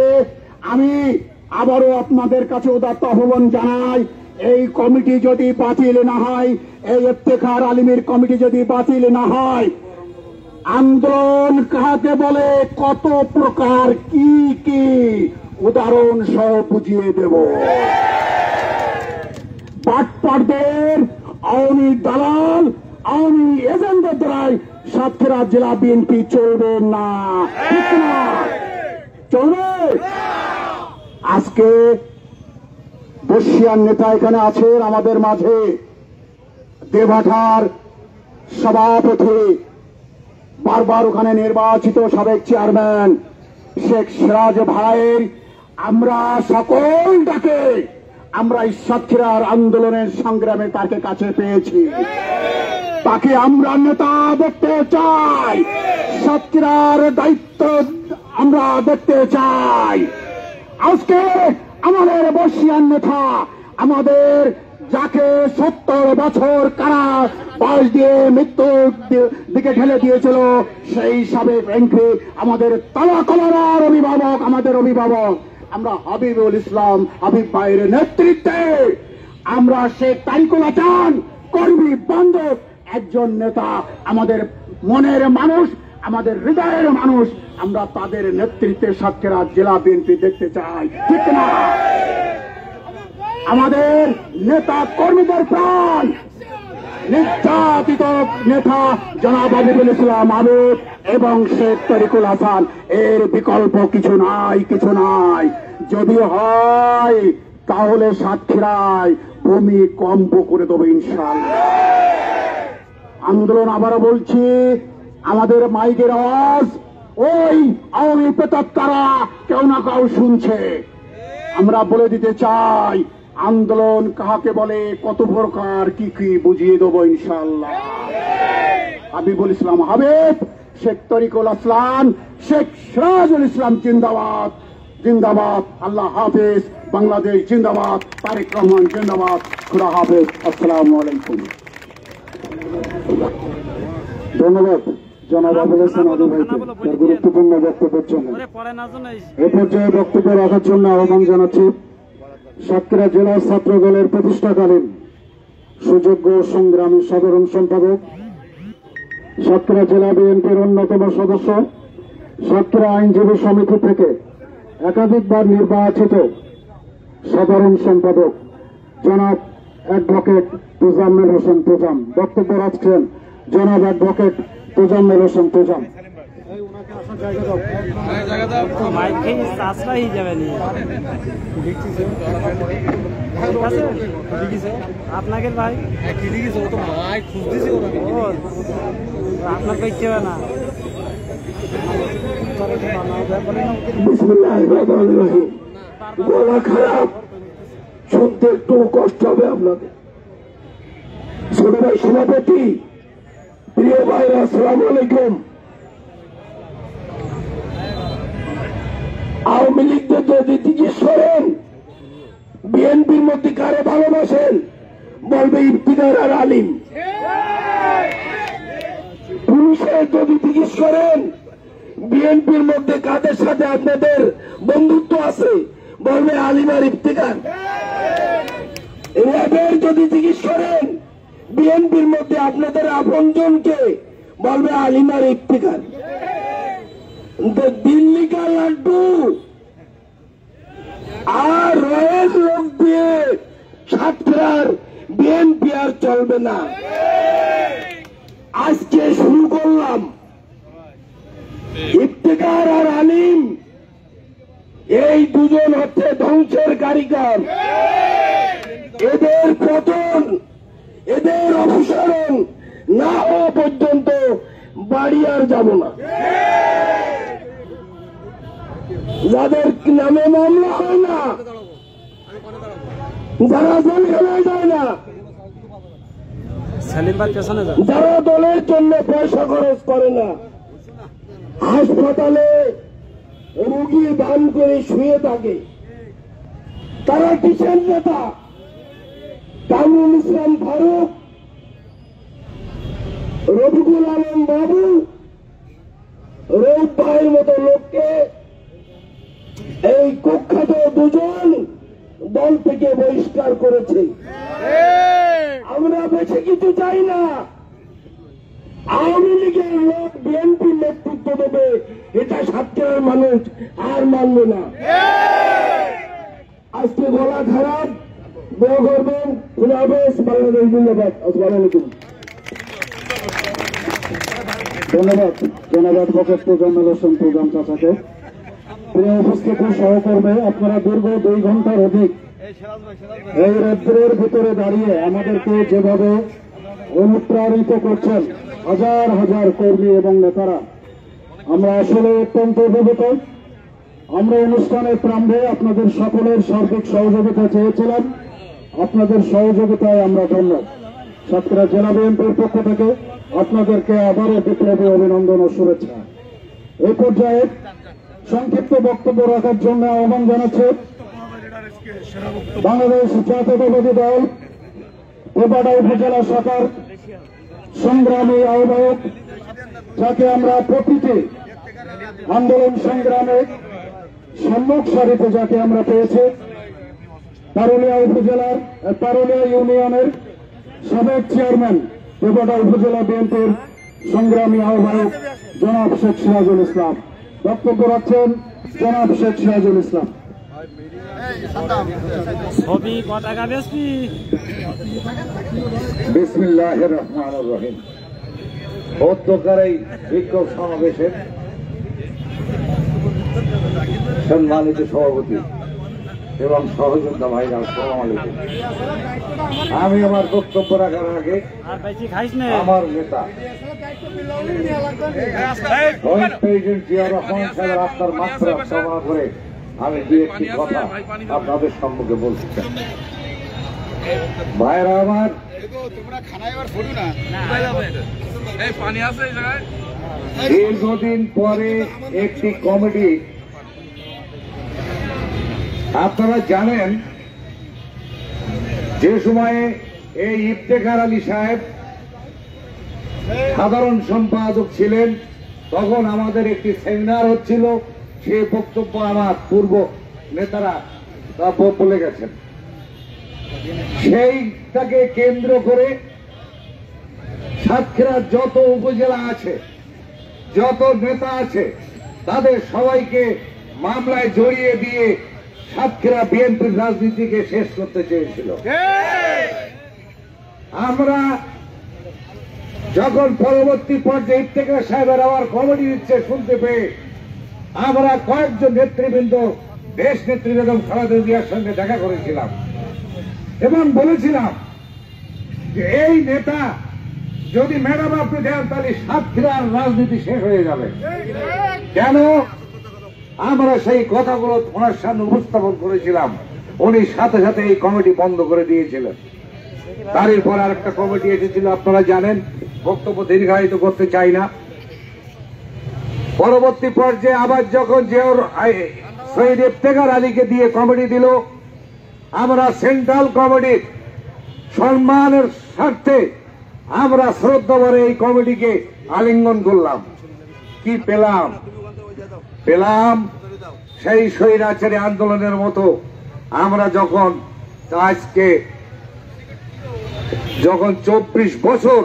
আমি আবারও আপনাদের কাছে উদাত্ত আহ্বান জানাই, এই কমিটি যদি বাতিল না হয়, এই ইফতেখার আলিমের কমিটি যদি বাতিল না হয়, আন্দোলন কাকে বলে, কত প্রকার কি কি উদাহরণ সহ বুঝিয়ে দেব। বাটপাড়দের আওয়ামী দালাল, আওয়ামী এজেন্টদের দ্বারাই সাতক্ষীরা জেলা বিএনপি চলবে না, ঠিক না? চলবে। আজকে বর্ষিয়ার নেতা এখানে আছেন আমাদের মাঝে, দেবহাটার সভাপতি, বারবার ওখানে নির্বাচিত সাবেক চেয়ারম্যান শেখ সিরাজ ভাইয়ের আমরা সকলটাকে আমরা এই সাতক্ষীরার আন্দোলনের সংগ্রামে তাকে কাছে পেয়েছি, তাকে আমরা নেতা দেখতে চাই, সাতক্ষীরার দায়িত্ব আমরা দেখতে চাই। আজকে আমাদের বর্ষিয়ার নেতা, আমাদের যাকে 70 বছর কারাবাস দিয়ে মৃত্যুর দিকে ঠেলে দিয়েছিল, সেই সাবেক এমপি, আমাদের তালাকলার অভিভাবক, আমাদের অভিভাবক আমরা হাবিবুল ইসলাম হাবিব ভাইয়ের নেতৃত্বে আমরা শেখ তারিকুল হাসান কর্মী বান্ধব একজন নেতা, আমাদের মনের মানুষ, আমাদের হৃদয়ের মানুষ, আমরা তাদের নেতৃত্বে সাতক্ষীরা জেলা বিএনপি দেখতে চাই, ঠিক না? আমাদের নেতা কর্মীদের প্রাণ নির্যাতিত নেতা জনাব হাবিবুল ইসলাম হাবিব এবং শেখ তারিকুল হাসান, এর বিকল্প কিছু নাই, কিছু নাই। যদি হয় তাহলে সাতক্ষীরায় ভূমি কম্প করে দেবো ইনশাআল্লাহ। আন্দোলন আবারও বলছি, আমাদের মাইকের আওয়াজ ওই আওয়ামী পেতাত্তারা কেউ না কেউ শুনছে। আমরা বলে দিতে চাই, আন্দোলন কাকে বলে, কত প্রকার কি কি বুঝিয়ে দেবো ইনশাআল্লাহ। হাবিবুল ইসলাম হাবিব, শেখ তরিকুল আসলাম, শেখ সিরাজুল ইসলাম জিন্দাবাদ, জিন্দাবাদ। আল্লাহ হাফেজ, বাংলাদেশ জিন্দাবাদ, তারেক রহমান জিন্দাবাদ। খুদা হাফেজ, আসসালামু আলাইকুম। ধন্যবাদ জনাব আবুল হাসান আলী ভাইকে তার গুরুত্বপূর্ণ বক্তব্যের জন্য। এ পর্যায়ে বক্তব্য রাখার জন্য আহ্বান জানাচ্ছি সাতক্ষীরা জেলা ছাত্র দলের প্রতিষ্ঠাকালীন সুযোগ্য সংগ্রামী সাধারণ সম্পাদক, সাতক্ষীরা জেলা বিএনপির অন্যতম সদস্য, সাতক্ষীরা আইনজীবী সমিতি থেকে একাধিকবার নির্বাচিত সাধারণ সম্পাদক জনাব অ্যাডভোকেট তোজাম্মেল হোসেন তোজাম বক্তব্য রাখছেন। জনাব অ্যাডভোকেট তোজাম্মেল হোসেন তোজাম। আপনাকে ভাই আপনার দেখতে হবে না। গলা খারাপ, শুনতে একটু কষ্ট হবে আপনাদের। ছোট ভাই সভাপতি, প্রিয় ভাইরা, আসসালামু আলাইকুম। যদি জিজ্ঞেস করেন বিএনপির মধ্যে কারে ভালোবাসেন, বলবে ইফতিখার আর আলিম। পুলিশের যদি জিজ্ঞেস করেন বিএনপির মধ্যে কাদের সাথে আপনাদের বন্ধুত্ব আছে, বলবে আলিম আর ইফতিখার। র্যাবের যদি জিজ্ঞেস করেন বিএনপির মধ্যে আপনাদের আপনজনকে, বলবে আলিম আর ইফতিখার। দিল্লি কা লাড্ডু আর রয়েল লোক দিয়ে সাতক্ষীরার বিএনপি আর চলবে না। আজকে শুরু করলাম, ইফতিখার আর আলিম এই দুজন হচ্ছে ধ্বংসের কারিগর। এদের পতন, এদের অপসারণ না হওয়া পর্যন্ত বাড়ি আর যাব না। যাদের নামে মামলা হয় না, যারা জেলখানায় যায় না, যারা দলের জন্য পয়সা খরচ করে না, হাসপাতালে রোগী দান করে শুয়ে থাকে, তারা কিসের নেতা? কামরুল ইসলাম ফারুক, রফিকুল আলম বাবু, রৌফ ভাইয়ের মতো লোককে এই কুখ্যাত দুজন দল থেকে বহিষ্কার করেছে। আমরা বেশি কিছু চাই না। আওয়ামী লীগের লোক বিএনপির নেতৃত্ব দেবে, এটা সাতক্ষীরার মানুষ আর মানবে না। আজকে গলা খারাপ, দোয়া করবেন। খুদা হাফেজ, বাংলাদেশ জিন্দাবাদ। আসসালামু আলাইকুম। ধন্যবাদ জনাবাদ বকত্ব জামাল হোসেন প্রোগ্রাম চাচাকে। প্রিয় উপস্থিত সহকর্মী, আপনারা দীর্ঘ 2 ঘন্টার অধিক এই রৌদ্রের ভিতরে দাঁড়িয়ে আমাদেরকে যেভাবে অনুপ্রাণিত করছেন হাজার হাজার কর্মী এবং নেতারা, আমরা আসলে অত্যন্ত অভিভূত। আমরা অনুষ্ঠানের প্রারম্ভে আপনাদের সকলের সার্বিক সহযোগিতা চেয়েছিলাম, আপনাদের সহযোগিতায় আমরা ধন্য। সাতক্ষীরা জেলা বিএনপির পক্ষ থেকে আপনাদেরকে আবারও বিপ্লবী অভিনন্দন ও শুভেচ্ছা। এই পর্যায়ে সংক্ষিপ্ত বক্তব্য রাখার জন্য আহ্বান জানাচ্ছে বাংলাদেশ জাতীয়তাবাদী দল তেবাড়া উপজেলা শাখার সংগ্রামী আহ্বায়ক, যাকে আমরা প্রতিটি আন্দোলন সংগ্রামে সম্মুখ সারিতে যাকে আমরা পেয়েছি, পারুলিয়া ইউনিয়নের সাবেক চেয়ারম্যান, তেবাড়া উপজেলা বিএনপির সংগ্রামী আহ্বায়ক জনাব শেখ সিরাজুল ইসলাম। বক্তব্য রাখছেন জনাব শেখ সিরাজুল ইসলাম। বিসমিল্লাহির রহমানির রহিম। অধ্যকার এই বিক্ষোভ সমাবেশের সম্মানিত সভাপতি এবং সহযোদ্ধা ভাইরা, আসসালামু আলাইকুম। আমি আমার বক্তব্য রাখার আগে আমার নেতা প্রেসিডেন্ট জিয়াউর রহমান সাহেবের আত্মার মাত্রা কামনা করে আমি 2-1টি কথা আপনাদের সম্মুখে বলতে চাই। ভাইরা আমার, দীর্ঘদিন পরে একটি কমিটি, আপনারা জানেন যে সময়ে এই ইফতেখার আলী সাহেব সাধারণ সম্পাদক ছিলেন, তখন আমাদের একটি সেমিনার হচ্ছিল। সেই বক্তব্য আমার পূর্ব নেতারা বলে গেছেন। সেইটাকে কেন্দ্র করে সাতক্ষীরার যত উপজেলা আছে, যত নেতা আছে, তাদের সবাইকে মামলায় জড়িয়ে দিয়ে সাতক্ষীরা বিএনপির রাজনীতিকে শেষ করতে চেয়েছিল। আমরা যখন পরবর্তী পর্যায়ে ইফতেখার সাহেবের আবার কমিটি দিচ্ছে শুনতে পেয়ে আমরা কয়েকজন নেতৃবৃন্দ, দেশ নেত্রী বেগম খালেদা জিয়ার সঙ্গে দেখা করেছিলাম এবং বলেছিলাম যে এই নেতা যদি ম্যাডাম আপনি দেন তাহলে সাতক্ষীরার রাজনীতি শেষ হয়ে যাবে। কেন? আমরা সেই কথাগুলো ওনার সামনে উপস্থাপন করেছিলাম, উনি সাথে সাথে এই কমিটি বন্ধ করে দিয়েছিলেন। তারপর আর একটা কমিটি এসেছিল, আপনারা জানেন, বক্তব্য দীর্ঘায়িত করতে চাই না। পরবর্তী পর্যায়ে আবার যখন জিয়াউর শহীদ ইফতেখার আলীকে দিয়ে কমিটি দিল। আমরা সেন্ট্রাল কমিটির সম্মানের স্বার্থে আমরা শ্রদ্ধা ভরে এই কমিটিকে আলিঙ্গন করলাম। কি পেলাম? পেলাম সেই স্বৈরাচারী আন্দোলনের মতো। আমরা যখন আজকে 24 বছর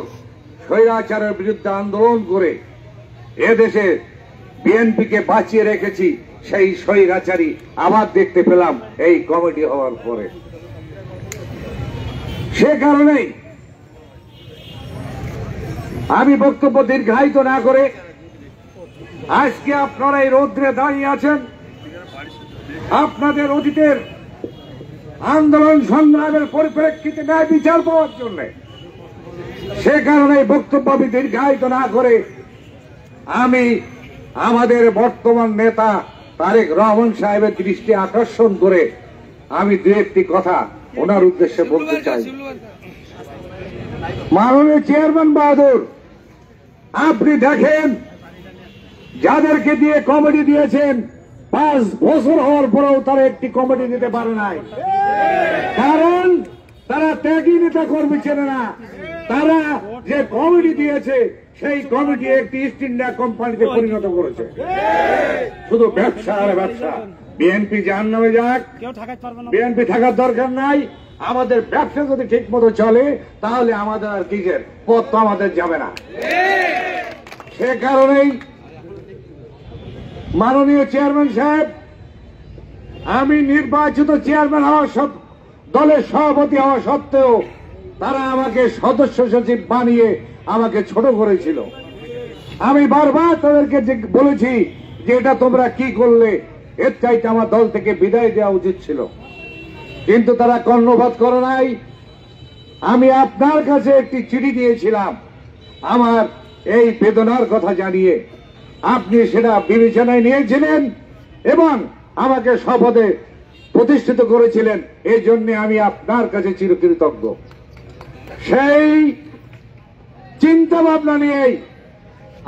স্বৈরাচারের বিরুদ্ধে আন্দোলন করে এদেশে বিএনপিকে বাঁচিয়ে রেখেছি, সেই স্বৈরাচারী আবার দেখতে পেলাম এই কমিটি হওয়ার পরে। সে কারণেই আমি বক্তব্য দীর্ঘায়িত না করে আজকে আপনারা এই রৌদ্রে দাঁড়িয়ে আছেন আপনাদের অতীতের আন্দোলন সংগ্রামের পরিপ্রেক্ষিতে ন্যায় বিচার পাওয়ার জন্য। সে কারণে বক্তব্য আমি দীর্ঘায়িত না করে আমি আমাদের বর্তমান নেতা তারেক রহমান সাহেবের দৃষ্টি আকর্ষণ করে আমি দু একটি কথা ওনার উদ্দেশ্যে বলতে চাই। মাননীয় চেয়ারম্যান বাহাদুর, আপনি দেখেন যাদেরকে দিয়ে কমিটি দিয়েছেন 5 বছর হওয়ার পরেও তারা একটি কমিটি দিতে পারে নাই, কারণ তারা ত্যাগী নেতা কর্মী চেনে না। তারা যে কমিটি দিয়েছে সেই কমিটি একটি ইস্ট ইন্ডিয়া কোম্পানিতে পরিণত করেছে। শুধু ব্যবসা আর ব্যবসা। বিএনপি জাহান্নামে যাক, বিএনপি থাকার দরকার নাই। আমাদের ব্যবসা যদি ঠিক মতো চলে তাহলে আমাদের আর কিসের পথ তো আমাদের যাবে না। সে কারণেই মাননীয় চেয়ারম্যান সাহেব, আমি নির্বাচিত চেয়ারম্যান হওয়া দলের সভাপতি হওয়া সত্ত্বেও তারা আমাকে সদস্য সচিব বানিয়ে আমাকে ছোট করেছিল। আমি বারবার তাদেরকে বলেছি যে এটা তোমরা কি করলে, এর চাইতে আমার দল থেকে বিদায় দেওয়া উচিত ছিল, কিন্তু তারা কর্ণপাত করে নাই। আমি আপনার কাছে একটি চিঠি দিয়েছিলাম আমার এই বেদনার কথা জানিয়ে, আপনি সেটা বিবেচনায় নিয়েছিলেন এবং আমাকে শপথে প্রতিষ্ঠিত করেছিলেন। এই জন্য আমি আপনার কাছে চিরকৃতজ্ঞ। সেই চিন্তা ভাবনা নিয়েই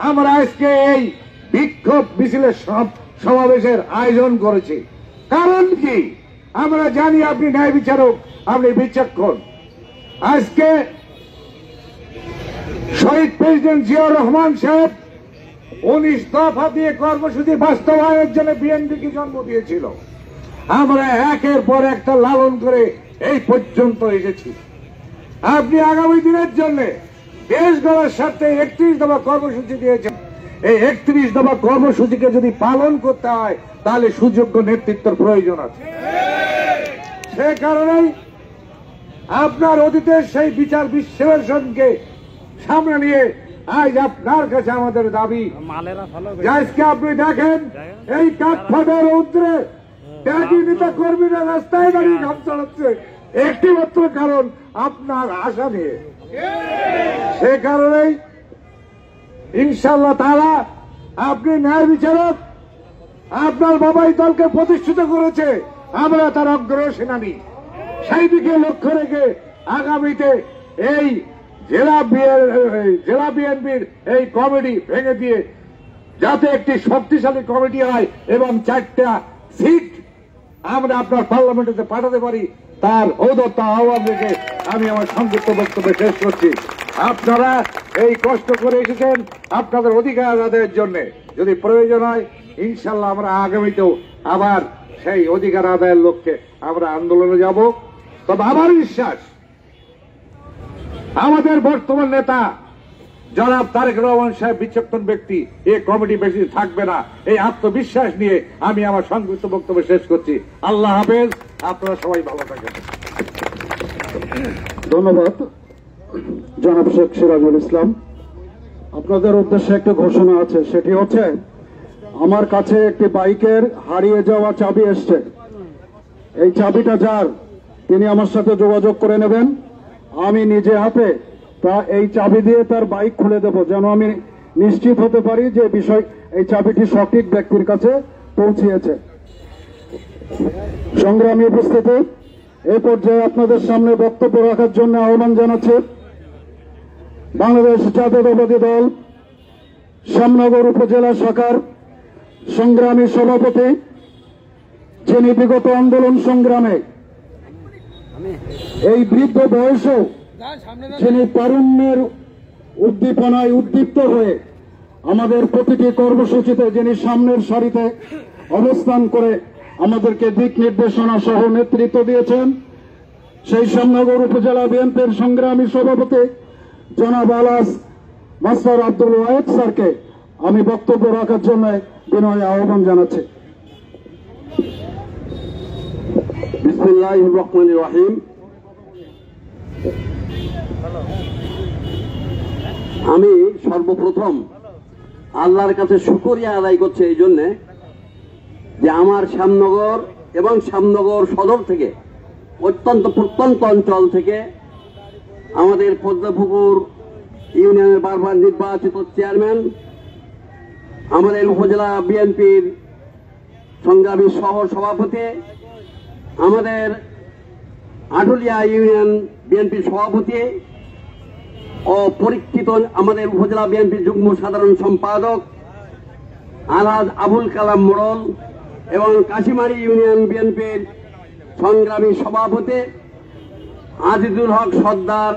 আমরা আজকে এই বিক্ষোভ মিছিলের সমাবেশের আয়োজন করেছি। কারণ কি? আমরা জানি আপনি ন্যায় বিচারক, আপনি বিচক্ষণ। আজকে শহীদ প্রেসিডেন্ট জিয়াউর রহমান সাহেব 19 দফা দিয়ে কর্মসূচি বাস্তবায়নের জন্য বিএনপিকে জন্ম দিয়েছিল। আমরা একের পর একটা লালন করে এই পর্যন্ত এসেছি। আপনি আগামী দিনের জন্য দেশ গড়ার স্বার্থে 31 দফা কর্মসূচি দিয়েছেন। এই 31 দফা কর্মসূচিকে যদি পালন করতে হয় তাহলে সুযোগ্য নেতৃত্বের প্রয়োজন আছে। সে কারণেই আপনার অতীতের সেই বিচার বিশ্লেষণকে সামনে নিয়ে আজ আপনার কাছে আমাদের দাবি, আজকে আপনি দেখেন এই কাঠফাটা রৌদ্রে ত্যাগী নেতা কর্মীরা রাস্তায় দাঁড়িয়ে ঘাম চালাচ্ছে একটি মাত্র কারণ, আপনার আশা নিয়ে। সে কারণেই ইনশাআল্লাহ তাআলা আপনি ন্যায় বিচারক, আপনার বাবাই দলকে প্রতিষ্ঠিত করেছে, আমরা তার অগ্রসেনানী। সেই দিকে লক্ষ্য রেখে আগামীতে এই জেলা বিএনপির এই কমিটি ভেঙে দিয়ে যাতে একটি শক্তিশালী কমিটি হয় এবং 4টা সিট আমরা আপনার পার্লামেন্টে পাঠাতে পারি, তার ঔদ্ধত্য আহ্বান রেখে আমি আমার সংক্ষিপ্ত বক্তব্য শেষ করছি। আপনারা এই কষ্ট করে এসেছেন আপনাদের অধিকার আদায়ের জন্য। যদি প্রয়োজন হয় ইনশাল্লাহ আমরা আগামীতেও আবার সেই অধিকার আদায়ের লক্ষ্যে আমরা আন্দোলনে যাব। তবে আমার বিশ্বাস আমাদের বর্তমান নেতা জনাব তারেক রহমান সাহেব বিচক্ষণ ব্যক্তি, এই কমিটি বেশি থাকবে না, এই আত্মবিশ্বাস নিয়ে আমি আমার সংক্ষিপ্ত বক্তব্য শেষ করছি। আল্লাহ হাফেজ, আপনারা সবাই ভালো থাকেন। ধন্যবাদ জনাব শেখ সিরাজুল ইসলাম। আপনাদের উদ্দেশ্যে একটা ঘোষণা আছে, সেটি হচ্ছে আমার কাছে একটি বাইকের হারিয়ে যাওয়া চাবি এসছে। এই চাবিটা যার, তিনি আমার সাথে যোগাযোগ করে নেবেন। আমি নিজে হাতে এই চাবি দিয়ে তার বাইক খুলে দেব, যেন আমি নিশ্চিত হতে পারি যে এই চাবিটি সঠিক ব্যক্তির কাছে পৌঁছিয়েছে। সংগ্রামী উপস্থিতি, এ পর্যায়ে আপনাদের সামনে বক্তব্য রাখার জন্য আহ্বান জানাচ্ছে বাংলাদেশ জাতীয়তাবাদী দল শ্যামনগর উপজেলা শাখার সংগ্রামী সভাপতি যিনি বিগত আন্দোলন সংগ্রামে এই বৃদ্ধ বয়সেও যিনি তারুণ্যের উদ্দীপনায় উদ্দীপ্ত হয়ে আমাদের প্রতিটি কর্মসূচিতে যিনি সামনের সারিতে অবস্থান করে আমাদেরকে দিক নির্দেশনা সহ নেতৃত্ব দিয়েছেন, সেই শ্যামনগর উপজেলা বিএনপির সংগ্রামী সভাপতি জনাব আলাস মাস্টার আব্দুল ওয়াহেদ স্যারকে আমি বক্তব্য রাখার জন্য বিনয় আহ্বান জানাচ্ছি। বিসমিল্লাহির রহমানির রহিম। আমি সর্বপ্রথম আল্লাহর কাছে শুকরিয়া আদায় করছি এই জন্য যে আমার শ্যামনগর এবং শ্যামনগর সদর থেকে অত্যন্ত প্রত্যন্ত অঞ্চল থেকে আমাদের পদ্মপুকুর ইউনিয়নের বারবার নির্বাচিত চেয়ারম্যান, আমাদের উপজেলা বিএনপির সংগ্রামী সহ সভাপতি, আমাদের আটুলিয়া ইউনিয়ন বিএনপির সভাপতি ও পরীক্ষিত আমাদের উপজেলা বিএনপির যুগ্ম সাধারণ সম্পাদক আলহাজ আবুল কালাম মোড়ল এবং কাশিমারি ইউনিয়ন বিএনপির সংগ্রামী সভাপতি আজিজুল হক সর্দার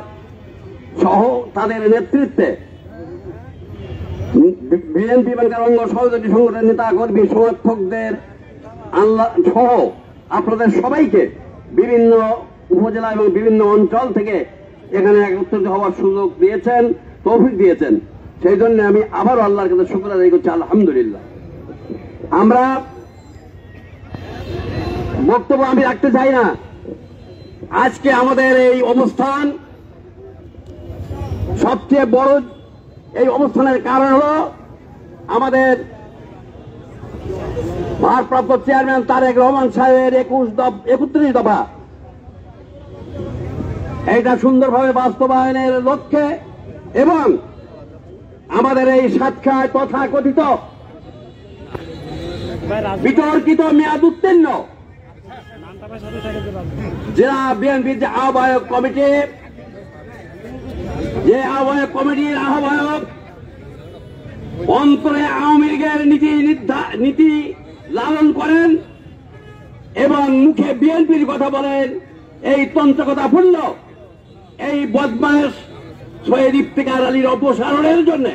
সহ তাদের নেতৃত্বে বিএনপি ব্যাংকের অঙ্গ সহযোগী সংগঠনের নেতা কর্মী সমর্থকদের আল্লাহ সহ আপনাদের সবাইকে বিভিন্ন উপজেলা এবং বিভিন্ন অঞ্চল থেকে এখানে একত্রিত হওয়ার সুযোগ দিয়েছেন, তৌফিক দিয়েছেন। সেই জন্য আমি আবারও আল্লাহর কাছে শুকর আদায় করছি, আলহামদুলিল্লাহ। আমরা বক্তব্য আমি রাখতে চাই না। আজকে আমাদের এই অবস্থান, সবচেয়ে বড় এই অবস্থানের কারণ হল আমাদের ভারপ্রাপ্ত চেয়ারম্যান তারেক রহমান সাহেবের 31 দফা এইটা সুন্দরভাবে বাস্তবায়নের লক্ষ্যে এবং আমাদের এই সাতক্ষীরায় তথাকথিত বিতর্কিত মেয়াদ উত্তীর্ণ জেলা বিএনপির যে আহ্বায়ক কমিটির আহ্বায়ক অন্তরে আওয়ামী লীগের নীতি লালন করেন এবং মুখে বিএনপির কথা বলেন, এই তন্ত্রকথা ফুলল এই বদমাশ শহীদ ইফতেখার আলীর অপসারণের জন্য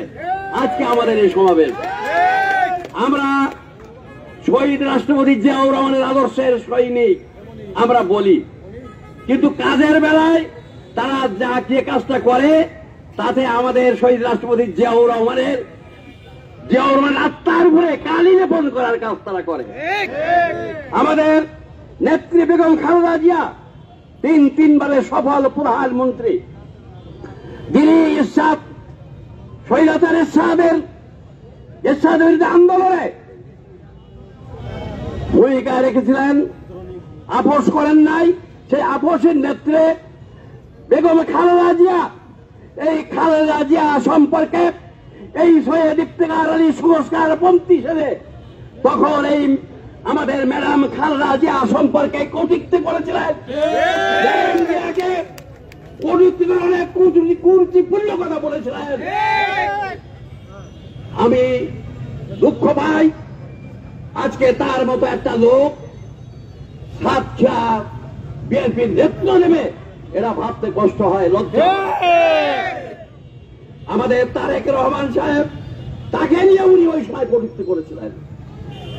আজকে আমাদের এই সমাবেশ। আমরা শহীদ রাষ্ট্রপতি জিয়াউর রহমানের আদর্শের সৈনিক আমরা বলি, কিন্তু কাজের বেলায় তারা যে কাজটা করে তাতে আমাদের শহীদ রাষ্ট্রপতি জিয়াউর রহমানের আত্মার উপরে কালি লেপন করার কাজ তারা করে। আমাদের নেত্রী বেগম খালেদা জিয়া তিনবারের সফল প্রধানমন্ত্রী, যিনি স্বৈরাচার এরশাদের বিরুদ্ধে আন্দোলনে ভূমিকা রেখেছিলেন, আপোষ করেন নাই। সেই আপোষের নেত্রে বেগম খালেদা জিয়া, এই খালেদা জিয়া সম্পর্কে এই শহীদ ইফতেখার আলী সংস্কারপন্থী হিসেবে তখন এই আমাদের ম্যাডাম খালেদা জিয়া সম্পর্কে কটূক্তি করেছিলেন, অনেক কুরুচিপূর্ণ কথা বলেছিলেন। আমি দুঃখ পাই আজকে তার মতো একটা লোক সাতক্ষীরা বিএনপির নেতৃত্ব নেবে, এরা ভাবতে কষ্ট হয়, লজ্জা। আমাদের তারেক রহমান সাহেব, তাকে নিয়ে উনি ওই সময় কটূক্তি করেছিলেন।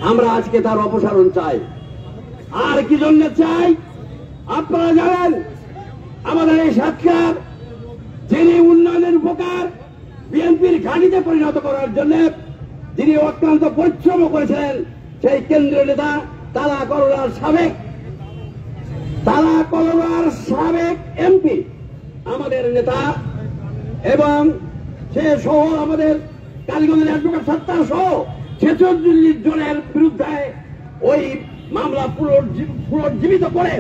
আমরা আজকে তার অপসারণ চাই। আর কি জন্য চাই আপনারা জানেন, আমাদের এই সাতক্ষীরার যিনি উন্নয়নের উপকার বিএনপির ঘাঁটিতে পরিণত করার জন্য যিনি অক্লান্ত পরিশ্রম করেছিলেন, সেই কেন্দ্রীয় নেতা তালা করোনার সাবেক এমপি আমাদের নেতা এবং সে সহ আমাদের কালীগঞ্জের অ্যাডভোকেট সত্তার সহ 46 জনের বিরুদ্ধে ওই মামলা পুনর্জীবিত করে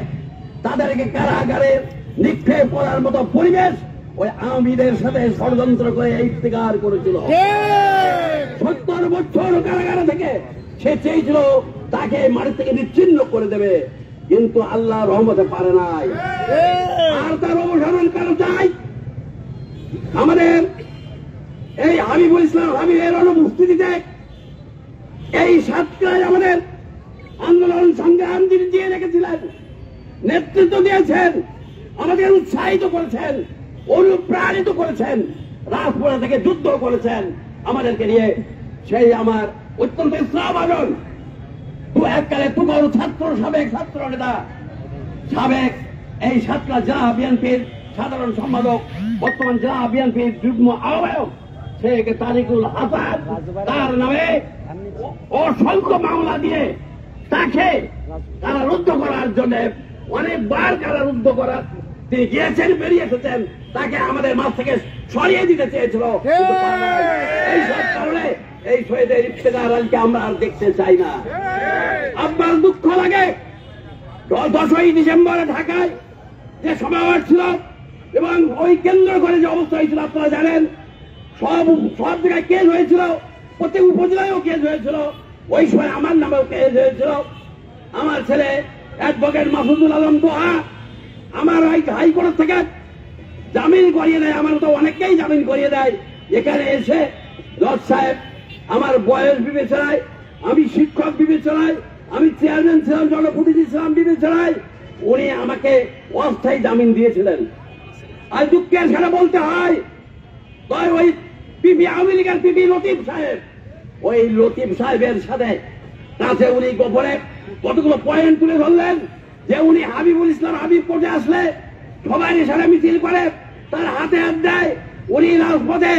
তাদেরকে কারাগারে নিক্ষেপ করার মতো পরিবেশ ওই আওয়ামীদের সাথে ষড়যন্ত্র করে ইফতেখার করেছিল। 70 বছর কারাগারে থেকে সে চেয়েছিল তাকে মাটি থেকে বিচ্ছিন্ন করে দেবে, কিন্তু আল্লাহ রহমতে পারে নাই। আর তার অবসারণ কেন চাই? আমাদের এই হাবিবুল ইসলাম হাবিবের অনুপস্থিতিতে এই সাতক্ষীরায় আমাদের আন্দোলন সংগ্রাম তিনি দিয়ে রেখেছিলেন, নেতৃত্ব দিয়েছেন, আমাদের উৎসাহিত করেছেন, অনুপ্রাণিত করেছেন, রাজপথে থেকে যুদ্ধ করেছেন আমাদেরকে নিয়ে। সেই আমার অত্যন্ত শ্রদ্ধাভাজন এককালে তুমুল সাবেক ছাত্র নেতা, সাবেক এই সাতক্ষীরা জেলা বিএনপির সাধারণ সম্পাদক, বর্তমান জেলা বিএনপির যুগ্ম আহ্বায়ক শেখ তারিকুল হাসান, তার নামে অসংখ্য মামলা দিয়ে তাকে কারারুদ্ধ করার জন্য অনেকবার কারারুদ্ধ করার তিনি গিয়েছেন, বেরিয়ে এসেছেন, তাকে আমাদের মাঝ থেকে সরিয়ে দিতে চেয়েছিল। এই সব কারণে এই শহীদের ইফতেখার আলীকে আমরা আর দেখতে চাই না। আপনার দুঃখ লাগে 10ই ডিসেম্বরে ঢাকায় যে সমাবেশ ছিল এবং ওই কেন্দ্র করে যে অবস্থা হয়েছিল আপনারা জানেন, সব জায়গায় কেস হয়েছিল, প্রত্যেক উপজেলায়ও কেস হয়েছিল, ওই সময় আমার নামেও কেস হয়েছিল। আমার ছেলে অ্যাডভোকেট মাসুদুল আলম দোহা আমার হাইকোর্ট থেকে জামিন করিয়ে দেয়, আমার তো অনেককেই জামিন করিয়ে দেয়। এখানে এসে জজ সাহেব আমার বয়স বিবেচনায়, আমি শিক্ষক বিবেচনায়, আমি চেয়ারম্যান ছিলাম, জনপ্রতিনিধি ছিলাম বিবেচনায়, উনি আমাকে অস্থায়ী জামিন দিয়েছিলেন। আর দুঃখের সাথে বলতে হয়, ওই পিপি আওয়ামী লীগের পিপি লতিফ সাহেব, ওই লতিফ সাহেবের সাথে কাছে উনি গোপনে কতগুলো পয়েন্ট তুলে ধরলেন যে উনি হাবিবুল ইসলাম হাবিব কোর্টে আসলে সবাই সাথে মিছিল করে, তার হাতে হাত দেয়, উনি রাজপথে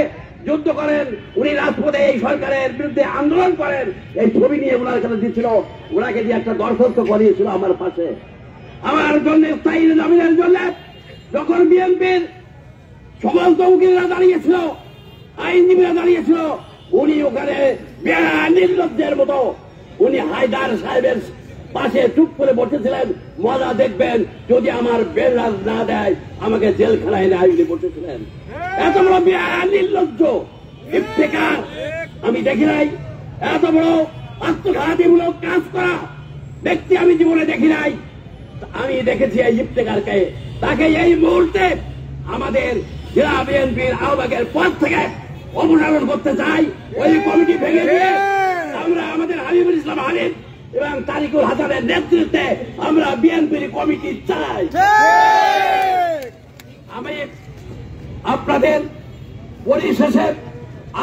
যুদ্ধ করেন, উনি রাজপথে এই সরকারের বিরুদ্ধে আন্দোলন করেন। এই ছবি নিয়ে ওনার কাছে দিচ্ছিল, ওনাকে দিয়ে একটা দরখাস্ত করিয়েছিল আমার পাশে আমার জন্য স্থায়ী জামিনের জন্য। যখন বিএনপির সমস্ত উকিলরা দাঁড়িয়েছিল, আইনজীবীরা দাঁড়িয়েছিল, উনি ওখানে নির্লজ্জের মতো উনি হায়দার সাহেবের পাশে চুপ করে বসেছিলেন। মজা দেখবেন যদি আমার বেলাজ না দেয়, আমাকে জেলখানায় নেয় উনি বসেছিলেন। এত বড় নির্লজ্জ ইফতেখার আমি দেখি নাই, এত বড় আত্মঘাতীমূলক কাজ করা ব্যক্তি আমি জীবনে দেখি নাই। আমি দেখেছি এই ইফতেখারকে, তাকে এই মুহূর্তে আমাদের জেলা বিএনপির আহ্বায়কের পদ থেকে অপসারণ করতে চাই। ওই কমিটি ভেঙে দিয়ে আমরা আমাদের হাবিবুল ইসলাম হাবিব এবং তারিকুল হাসানের নেতৃত্বে আমরা বিএনপির কমিটি চাই। আমি আপনাদের পরিশেষে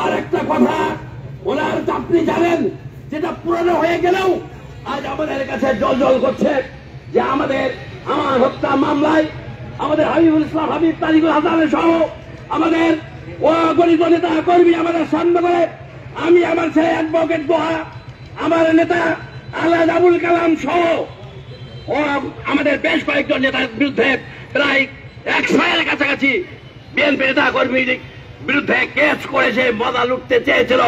আর একটা কথা ওনার, আপনি জানেন যেটা পুরনো হয়ে গেলেও আজ আমাদের কাছে জল করছে যে আমার হত্যা মামলায় আমাদের হাবিবুল ইসলাম হাবিব, তারিকুল হাসানের সহ আমাদের গণিত নেতা কর্মী আমাদের সামনে করে, আমি আমার ছেলে অ্যাডভোকেট দোহা, আমার নেতা আলাদ আবুল কালাম সহ আমাদের বেশ কয়েকজন নেতার বিরুদ্ধে প্রায় 100-এর কাছাকাছি বিএনপি নেতা কর্মীর বিরুদ্ধে কেস করেছে, মজা লুটতে চেয়েছিল,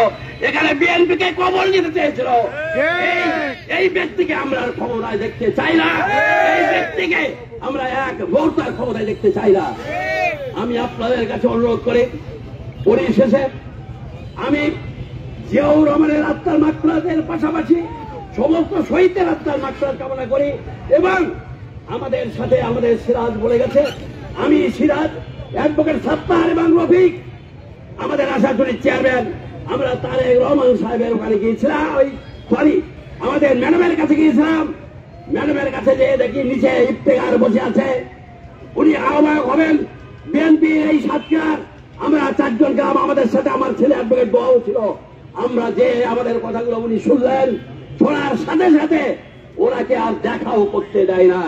এখানে বিএনপিকে কবল দিতে চেয়েছিল। এই ব্যক্তিকে আমরা ক্ষমতায় দেখতে চাই না, এই ব্যক্তিকে আমরা এক মুহূর্তের ক্ষমতায় দেখতে চাই না। আমি আপনাদের কাছে অনুরোধ করি, পরিশেষে আমি জিয়াউর রহমানের আত্মার মাগফিরাতের পাশাপাশি সমস্ত শহীদদের আত্মার মাগফিরাত কামনা করি। এবং আমাদের সাথে আমাদের সিরাজ বলে গেছে, আমি সিরাজ, অ্যাডভোকেট সাত্তার এবং রফিক, আমাদের আশাশুনির চেয়ারম্যান, আমরা তারেক রহমান সাহেবের ওখানে গিয়েছিলাম, আমাদের ম্যাডামের কাছে গিয়েছিলাম। ম্যাডামের কাছে যে দেখি নিচে ইফতেখার বসে আছে, উনি আহ্বায়ক হবেন বিএনপি এই সাতক্ষীরার। আমরা 4জন গ্রাম, আমাদের সাথে আমার ছেলে অ্যাডভোকেট দোয়াও ছিল। আমরা যে আমাদের কথাগুলো উনি শুনলেন, শোনার সাথে সাথে ওনাকে আর দেখাও করতে দেয় না।